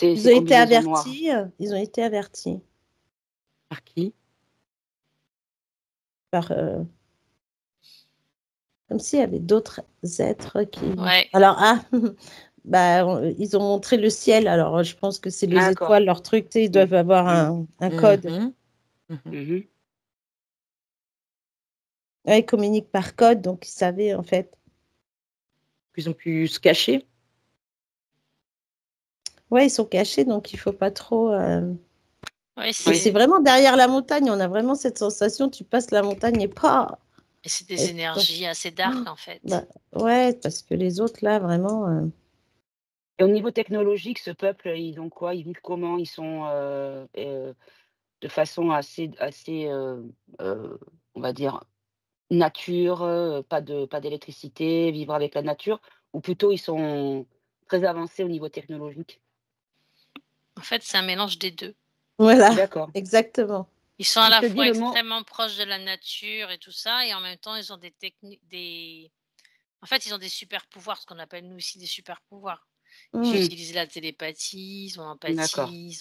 Ils ont été avertis. Ils ont été avertis. Par qui? Par... Comme s'il y avait d'autres êtres qui... Ouais. Alors, ils ont montré le ciel. Alors, je pense que c'est les étoiles, leur truc. Ils doivent avoir un code. Ouais, ils communiquent par code, donc ils savaient, en fait. Ils ont pu se cacher? Ouais, ils sont cachés, donc il ne faut pas trop... Ouais, c'est vraiment derrière la montagne. On a vraiment cette sensation, tu passes la montagne et pas... Et c'est des énergies assez dark, en fait. Ouais, parce que les autres, là, vraiment... Et au niveau technologique, ce peuple, ils ont quoi? Ils vivent comment? Ils sont de façon assez on va dire, nature, pas d'électricité, vivre avec la nature, ou plutôt ils sont très avancés au niveau technologique? En fait, c'est un mélange des deux. Voilà, D'accord. Exactement. Ils sont à la fois extrêmement proches de la nature et tout ça, et en même temps, ils ont des techniques, en fait, ils ont des super pouvoirs, ce qu'on appelle nous ici des super pouvoirs. Ils utilisent la télépathie, ils ont l'empathie,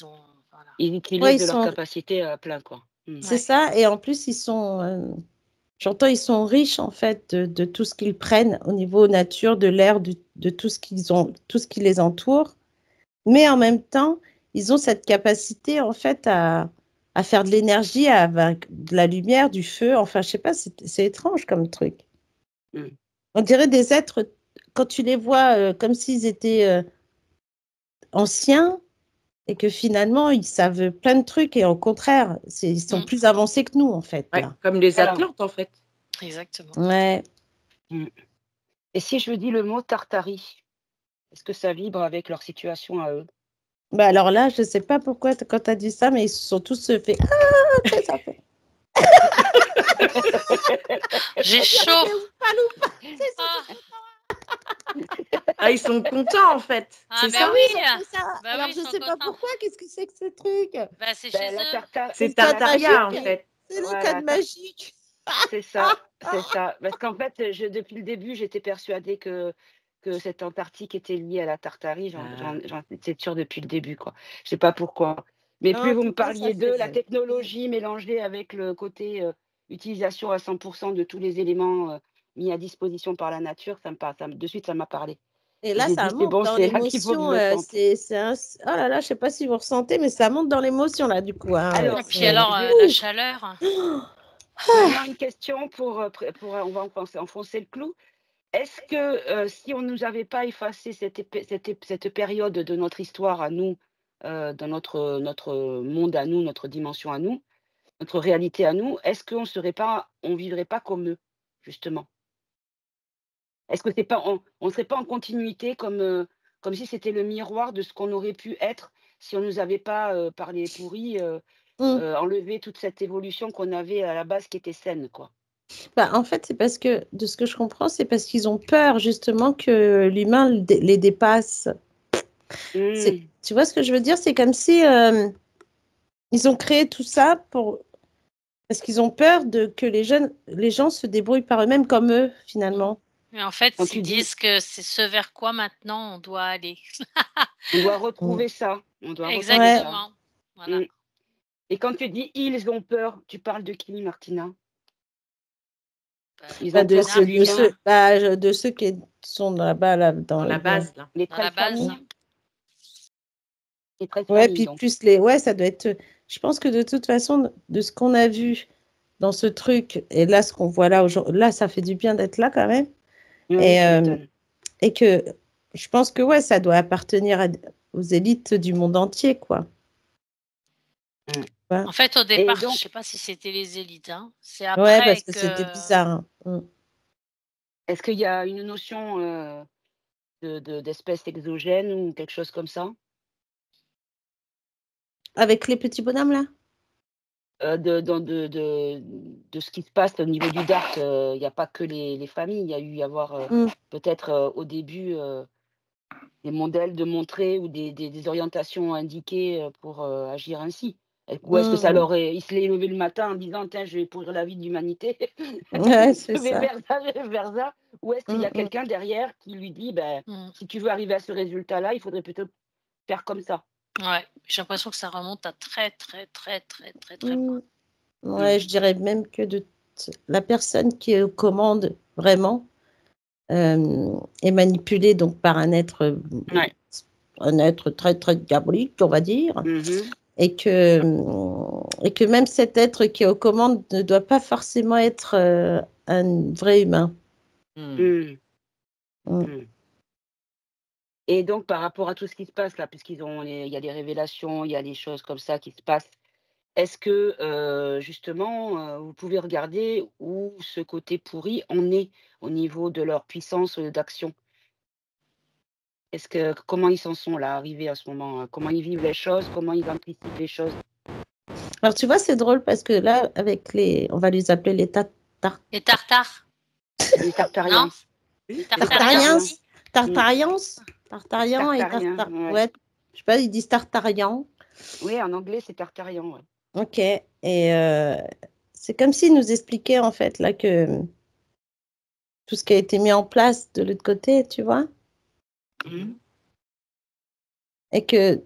Ils utilisent leur capacité à plein, quoi. C'est ça, et en plus, ils sont... J'entends, ils sont riches, en fait, de tout ce qu'ils prennent au niveau nature, de l'air, de tout ce qu'ils ont, tout ce qui les entoure. Mais en même temps, ils ont cette capacité, en fait, à faire de l'énergie, de la lumière, du feu. Enfin, je sais pas, c'est étrange comme truc. On dirait des êtres, quand tu les vois comme s'ils étaient anciens et que finalement, ils savent plein de trucs et au contraire, ils sont plus avancés que nous, en fait. Ouais, là. Comme les Atlantes, en fait. Exactement. Ouais. Et si je vous dis le mot Tartarie, est-ce que ça vibre avec leur situation à eux? Bah alors là, je ne sais pas pourquoi quand tu as dit ça, mais ils se sont tous fait ça fait. J'ai chaud. Ils sont contents en fait. C'est ça? Oui, alors je ne sais pas pourquoi. Qu'est-ce que c'est que ce truc? C'est chez eux. C'est Tartaria en fait. C'est le cadre magique. C'est ça, c'est ça. Parce qu'en fait, depuis le début, j'étais persuadée que cette Antarctique était liée à la Tartarie. J'en étais sûre depuis le début, quoi. Je sais pas pourquoi. Mais plus vous me parliez de la technologie mélangée avec le côté utilisation à 100% de tous les éléments mis à disposition par la nature, de suite, ça m'a parlé. Et là, ça monte dans l'émotion. Oh là là, je sais pas si vous ressentez, mais ça monte dans l'émotion là, du coup. Hein. Alors, la chaleur. Maintenant, une question pour on va enfoncer le clou. Est-ce que si on ne nous avait pas effacé cette période de notre histoire à nous, dans notre monde à nous, notre dimension à nous, notre réalité à nous, est-ce qu'on vivrait pas comme eux, justement? Est-ce que c'est pas on serait pas en continuité comme si c'était le miroir de ce qu'on aurait pu être si on nous avait pas, par les pourris, enlevé toute cette évolution qu'on avait à la base qui était saine, quoi? Bah, en fait, c'est parce que, de ce que je comprends, c'est parce qu'ils ont peur justement que l'humain les dépasse. Tu vois ce que je veux dire? C'est comme si ils ont créé tout ça parce qu'ils ont peur que les gens se débrouillent par eux-mêmes comme eux, finalement. Mais en fait, ils disent que c'est ce vers quoi maintenant on doit aller. On doit retrouver ça. Exactement. Voilà. Et quand tu dis ils ont peur, tu parles de qui, Martina? De ceux qui sont là-bas, dans la base, là. Les 13 familles. Les 13 ouais, familles, puis plus les... Ouais, ça doit être... Je pense que de toute façon, de ce qu'on a vu dans ce truc, et là, ce qu'on voit là aujourd'hui, là, ça fait du bien d'être là quand même. Et que je pense que, ouais, ça doit appartenir aux élites du monde entier, quoi. Ouais. En fait, au départ, je ne sais pas si c'était les élites. Hein. C'est après ouais, parce que c'était bizarre. Est-ce qu'il y a une notion d'espèce exogène ou quelque chose comme ça? Avec les petits bonhommes, là? De ce qui se passe au niveau du dark, il n'y a pas que les familles. Il y a eu peut-être au début des modèles de montrer ou des orientations indiquées pour agir ainsi. Ou est-ce que ça il se l'est levé le matin en disant tiens, je vais pourrir la vie de l'humanité, ouais, c'est je vais vers ça, ou est-ce qu'il y a quelqu'un derrière qui lui dit si tu veux arriver à ce résultat-là, il faudrait plutôt faire comme ça? Ouais, j'ai l'impression que ça remonte à très loin. Ouais, je dirais même que la personne qui est aux commandes vraiment est manipulée donc par un être très très diabolique, on va dire, et que même cet être qui est aux commandes ne doit pas forcément être un vrai humain. Et donc, par rapport à tout ce qui se passe là, puisqu'il y a des révélations, il y a des choses comme ça qui se passent, est-ce que justement, vous pouvez regarder où ce côté pourri en est au niveau de leur puissance d'action? Comment ils s'en sont là, arrivés à ce moment? Comment ils vivent les choses? Comment ils anticipent les choses? Alors, tu vois, c'est drôle parce que là, avec on va les appeler les Tartares. Les Tartares. Les Tartariens. Tartariens et Tartariens. Ouais. Je sais pas, ils disent Tartariens. Oui, en anglais, c'est Tartariens, ouais. Ok. Et c'est comme s'ils nous expliquaient, en fait, là, que tout ce qui a été mis en place de l'autre côté, tu vois. Et que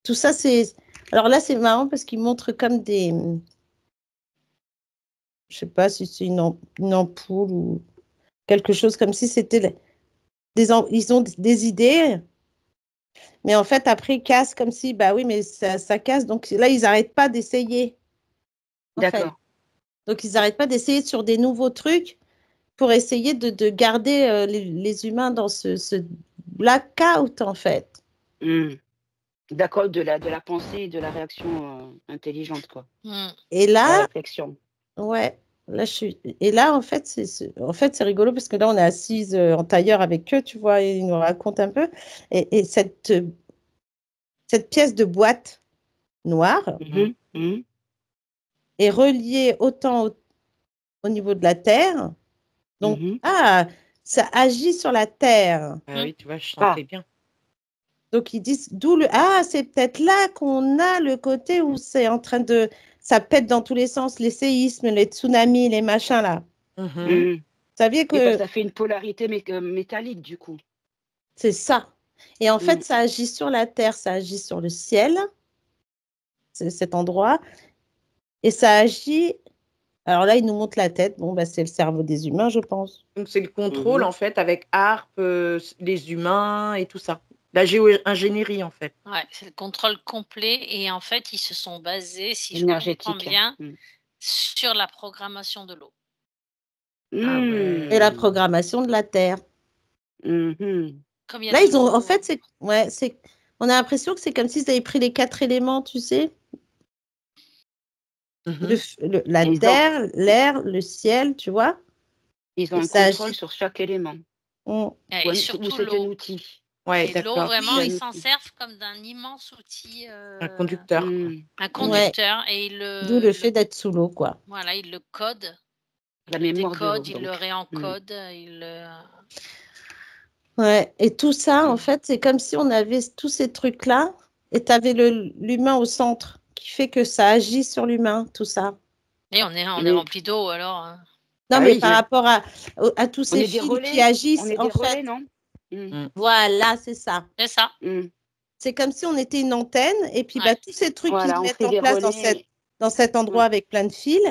tout ça, c'est... Alors là, c'est marrant parce qu'ils montrent comme des... Je sais pas si c'est une ampoule ou quelque chose comme si c'était... Ils ont des idées, mais en fait, après, ils cassent comme si, bah oui, mais ça casse. Donc là, ils n'arrêtent pas d'essayer. D'accord. Donc, ils n'arrêtent pas d'essayer sur des nouveaux trucs pour essayer de garder les humains dans ce blackout, en fait. D'accord, de la pensée et de la réaction intelligente, quoi. Et là, la réflexion. Ouais, là, Et là, en fait, c'est rigolo parce que là, on est assise en tailleur avec eux, tu vois, et ils nous racontent un peu. Et cette pièce de boîte noire est reliée autant au niveau de la Terre. Donc, ça agit sur la Terre. Ah oui, tu vois, je sentais bien. Donc, ils disent, c'est peut-être là qu'on a le côté où c'est en train de... Ça pète dans tous les sens, les séismes, les tsunamis, les machins, là. Vous saviez que... ça fait une polarité métallique, du coup. C'est ça. Et en fait, ça agit sur la Terre, ça agit sur le ciel, c'est cet endroit. Et ça agit... Alors là, il nous montre la tête. Bon, bah, c'est le cerveau des humains, je pense. Donc, c'est le contrôle, en fait, avec ARP, les humains et tout ça. La géo-ingénierie, en fait. Ouais, c'est le contrôle complet. Et en fait, ils se sont basés, si je comprends bien, sur la programmation de l'eau. Et la programmation de la Terre. Là, ils ont... En fait, on a l'impression que c'est comme s'ils avaient pris les 4 éléments, tu sais. La terre, l'air, le ciel, tu vois. Ils ont un contrôle sur chaque élément. Et surtout l'eau. Ouais, et l'eau, vraiment, ils s'en servent comme d'un immense outil. Un conducteur. Un conducteur. Et D'où le fait d'être sous l'eau, quoi. Voilà, il le code. La mémoire décode, de l'eau, il le réencode. Ouais, et tout ça, en fait, c'est comme si on avait tous ces trucs-là et tu avais l'humain au centre qui fait que ça agit sur l'humain, tout ça. Et on est rempli d'eau, alors. Non, mais par rapport à tous ces fils qui agissent, on est en des relais, fait. Non Voilà, c'est ça. C'est ça. C'est comme si on était une antenne et puis tous ces trucs qu'ils mettent en place dans cet endroit avec plein de fils,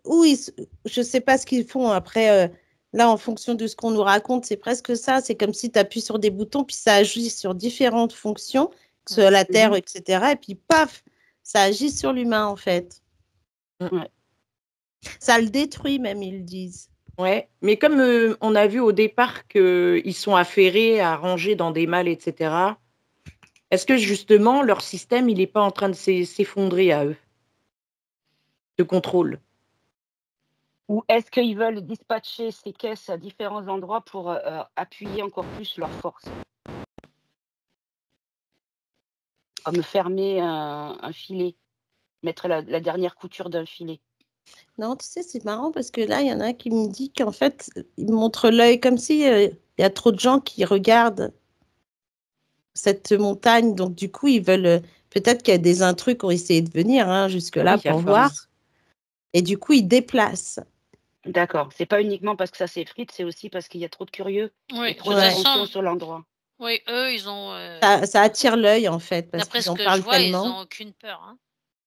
où je ne sais pas ce qu'ils font après. Là, en fonction de ce qu'on nous raconte, c'est presque ça. C'est comme si tu appuies sur des boutons, puis ça agit sur différentes fonctions, que ce soit la Terre, etc. Et puis, paf, ça agit sur l'humain, en fait. Ouais. Ça le détruit, même, ils disent. Ouais, mais comme on a vu au départ qu'ils sont affairés à ranger dans des malles, etc., est-ce que, justement, leur système, il n'est pas en train de s'effondrer à eux, de contrôle? Ou est-ce qu'ils veulent dispatcher ces caisses à différents endroits pour appuyer encore plus leur force? Comme fermer un filet, mettre la dernière couture d'un filet. Non, tu sais, c'est marrant parce que là, il y en a qui me dit qu'en fait, il montre l'œil comme si il y a trop de gens qui regardent cette montagne. Donc, du coup, ils veulent... Peut-être qu'il y a des intrus qui ont essayé de venir jusque-là pour voir. Et du coup, ils déplacent. D'accord. C'est pas uniquement parce que ça s'effrite, c'est aussi parce qu'il y a trop de curieux. Oui, trop d'attention sur l'endroit. Oui, eux, ils ont... Ça attire l'œil, en fait. D'après ce que je vois, ils n'ont aucune peur.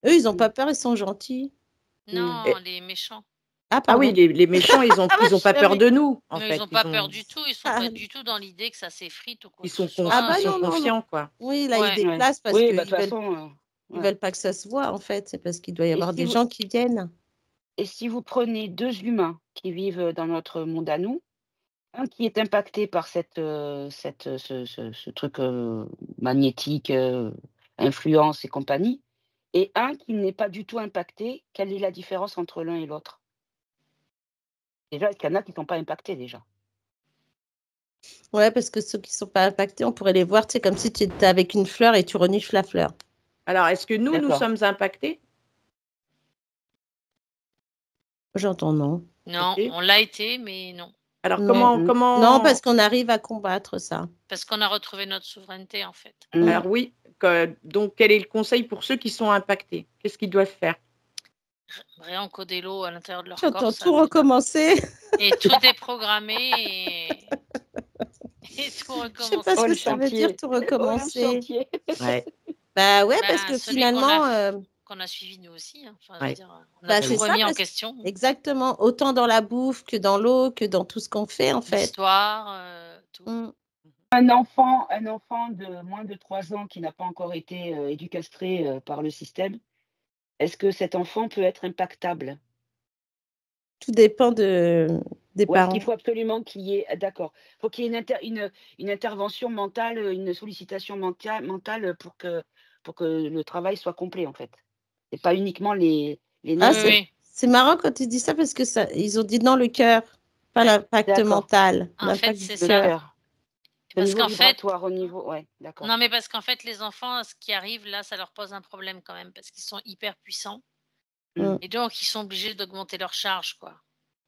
Eux, ils n'ont pas peur, ils sont gentils. Non, les méchants. Ah oui, les méchants, ils n'ont pas peur de nous, en fait. Ils n'ont pas peur du tout. Ils ne sont pas du tout dans l'idée que ça s'effrite ou quoi. Ils sont confiants, quoi. Oui, là, ils déplacent parce qu'ils ne veulent pas que ça se voit, en fait. C'est parce qu'il doit y avoir des gens qui viennent. Et si vous prenez 2 humains qui vivent dans notre monde à nous, un qui est impacté par ce truc magnétique, influence et compagnie, et un qui n'est pas du tout impacté, quelle est la différence entre l'un et l'autre? Déjà, il y en a qui ne sont pas impactés déjà. Ouais, parce que ceux qui ne sont pas impactés, on pourrait les voir, c'est comme si tu étais avec une fleur et tu renifles la fleur. Alors, est-ce que nous sommes impactés? J'entends non. Non, on l'a été, mais non. Alors, comment... Non, parce qu'on arrive à combattre ça. Parce qu'on a retrouvé notre souveraineté, en fait. Alors oui, donc quel est le conseil pour ceux qui sont impactés? Qu'est-ce qu'ils doivent faire? Réencoder l'eau à l'intérieur de leur corps. J'entends tout recommencer. Et tout déprogrammer et tout recommencer. Je ne sais pas ce que ça veut dire, tout recommencer. Ouais. Bah ouais, parce que finalement... qu'on a suivi nous aussi. Enfin, ouais. je veux dire, on a tout remis en question. Exactement. Autant dans la bouffe que dans l'eau, que dans tout ce qu'on fait, en fait. L'histoire, tout. Un enfant de moins de 3 ans qui n'a pas encore été éducastré par le système, est-ce que cet enfant peut être impactable? Tout dépend des parents. Il faut absolument qu'il y ait... D'accord. Il faut qu'il y ait une intervention mentale, une sollicitation mentale pour que le travail soit complet, en fait. C'est pas uniquement les c'est marrant quand tu dis ça parce que ils ont dit dans le cœur, pas l'impact mental. En fait, c'est ça. Parce qu'en fait, au niveau... ouais, d'accord. Non, mais parce qu'en fait, les enfants, ce qui arrive là, ça leur pose un problème quand même parce qu'ils sont hyper puissants. Et donc, ils sont obligés d'augmenter leur charge, quoi.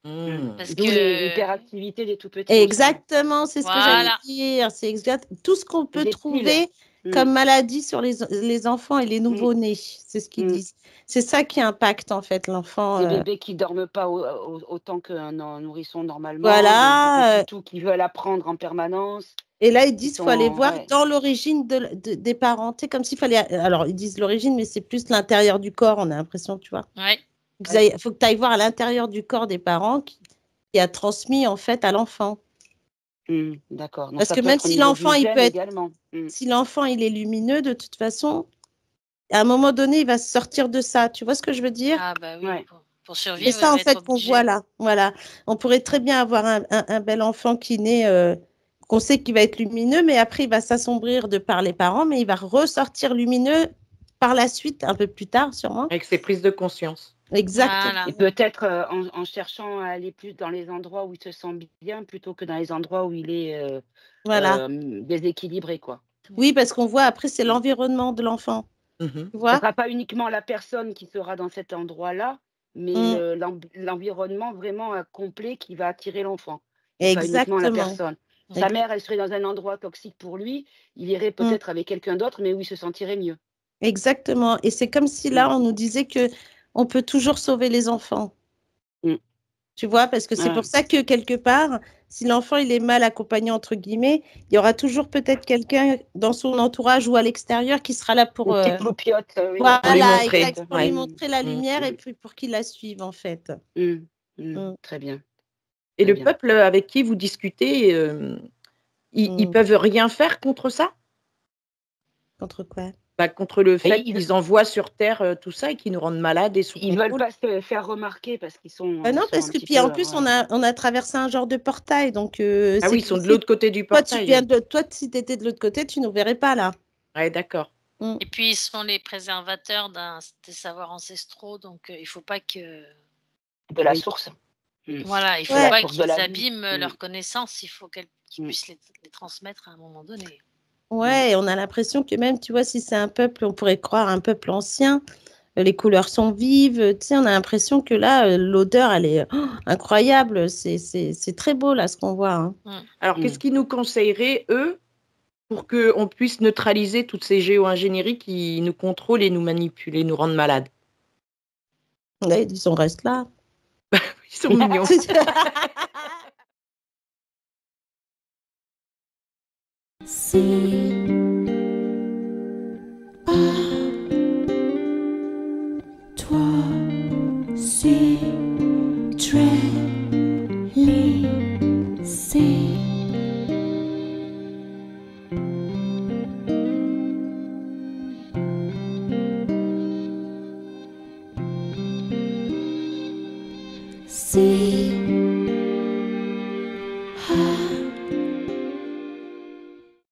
Parce que l'hyperactivité des tout petits. Exactement, c'est ce que j'allais dire. C'est exact. Tout ce qu'on peut trouver comme maladie sur les enfants et les nouveau-nés, c'est ce qu'ils disent. C'est ça qui impacte en fait l'enfant. Des bébés qui dorment pas autant qu'un nourrisson normalement. Voilà. Tout qui veulent apprendre en permanence. Et là, ils disent qu'il faut aller voir dans l'origine des parents. C'est comme s'il fallait... Alors, ils disent l'origine, mais c'est plus l'intérieur du corps, on a l'impression, tu vois. Ouais. Il faut que tu ailles voir à l'intérieur du corps des parents qui a transmis, en fait, à l'enfant. D'accord. Parce que même si l'enfant, il peut être... Si l'enfant, il est lumineux, de toute façon, à un moment donné, il va sortir de ça. Tu vois ce que je veux dire? Ah, bah oui, pour survivre. C'est ça, en fait, qu'on voit là. Voilà. On pourrait très bien avoir un bel enfant qui naît... qu'on sait qu'il va être lumineux, mais après, il va s'assombrir de par les parents, mais il va ressortir lumineux par la suite, un peu plus tard, sûrement. Avec ses prises de conscience. Exactement. Voilà. Et peut-être en cherchant à aller plus dans les endroits où il se sent bien plutôt que dans les endroits où il est Voilà. déséquilibré, quoi. Oui, parce qu'on voit après, c'est l'environnement de l'enfant. Mmh. Tu Ce ne vois? sera pas uniquement la personne qui sera dans cet endroit-là, mais Mmh. l'environnement vraiment complet qui va attirer l'enfant et pas uniquement la Exactement. personne. Sa Ex mère, elle serait dans un endroit toxique pour lui, il irait mmh. peut-être avec quelqu'un d'autre, mais où il se sentirait mieux. Exactement. Et c'est comme si Mmh. là, on nous disait qu'on peut toujours sauver les enfants. Mmh. Tu vois? Parce que c'est Ouais. pour ça que quelque part, si l'enfant il est mal accompagné entre guillemets, il y aura toujours peut-être quelqu'un dans son entourage ou à l'extérieur qui sera là pour, Une petite loupiote, oui, Pour lui voilà, montrer, exact, pour lui ouais. montrer la Mmh. lumière et puis pour qu'il la suive en fait. Mmh. Mmh. Mmh. Très bien, Et très le bien. peuple avec qui vous discutez, ils Mmh. peuvent rien faire contre ça? Contre quoi? Bah, contre le Et fait qu'ils envoient sur terre, tout ça et qu'ils nous rendent malades et sous ils veulent contrôle? pas se faire remarquer parce qu'ils Non, sont parce un que petit puis en peu, plus on a traversé un genre de portail donc Ah oui, c'est ils sont comme de si l'autre côté du toi tu portail, viens ouais. de toi si tu étais de l'autre côté, tu nous verrais pas là. Ouais, d'accord. Mmh. Et puis ils sont les préservateurs des savoirs ancestraux, donc il faut pas que de la Oui. source. Mmh. voilà, il De faut Ouais. la pas source de qu'ils la vie. abîment Mmh. leurs connaissances, il faut qu'ils Mmh. puissent les transmettre à un moment donné. Ouais, et on a l'impression que même, tu vois, si c'est un peuple, on pourrait croire un peuple ancien, les couleurs sont vives, tu sais, on a l'impression que là, l'odeur, elle est incroyable. C'est très beau, là, ce qu'on voit, hein. Alors Mmh. qu'est-ce qu'ils nous conseilleraient, eux, pour qu'on puisse neutraliser toutes ces géo-ingénieries qui nous contrôlent et nous manipulent et nous rendent malades? Ouais, ils disent: «On reste là». Ils sont mignons. Si, toi, c'est très lycée. Si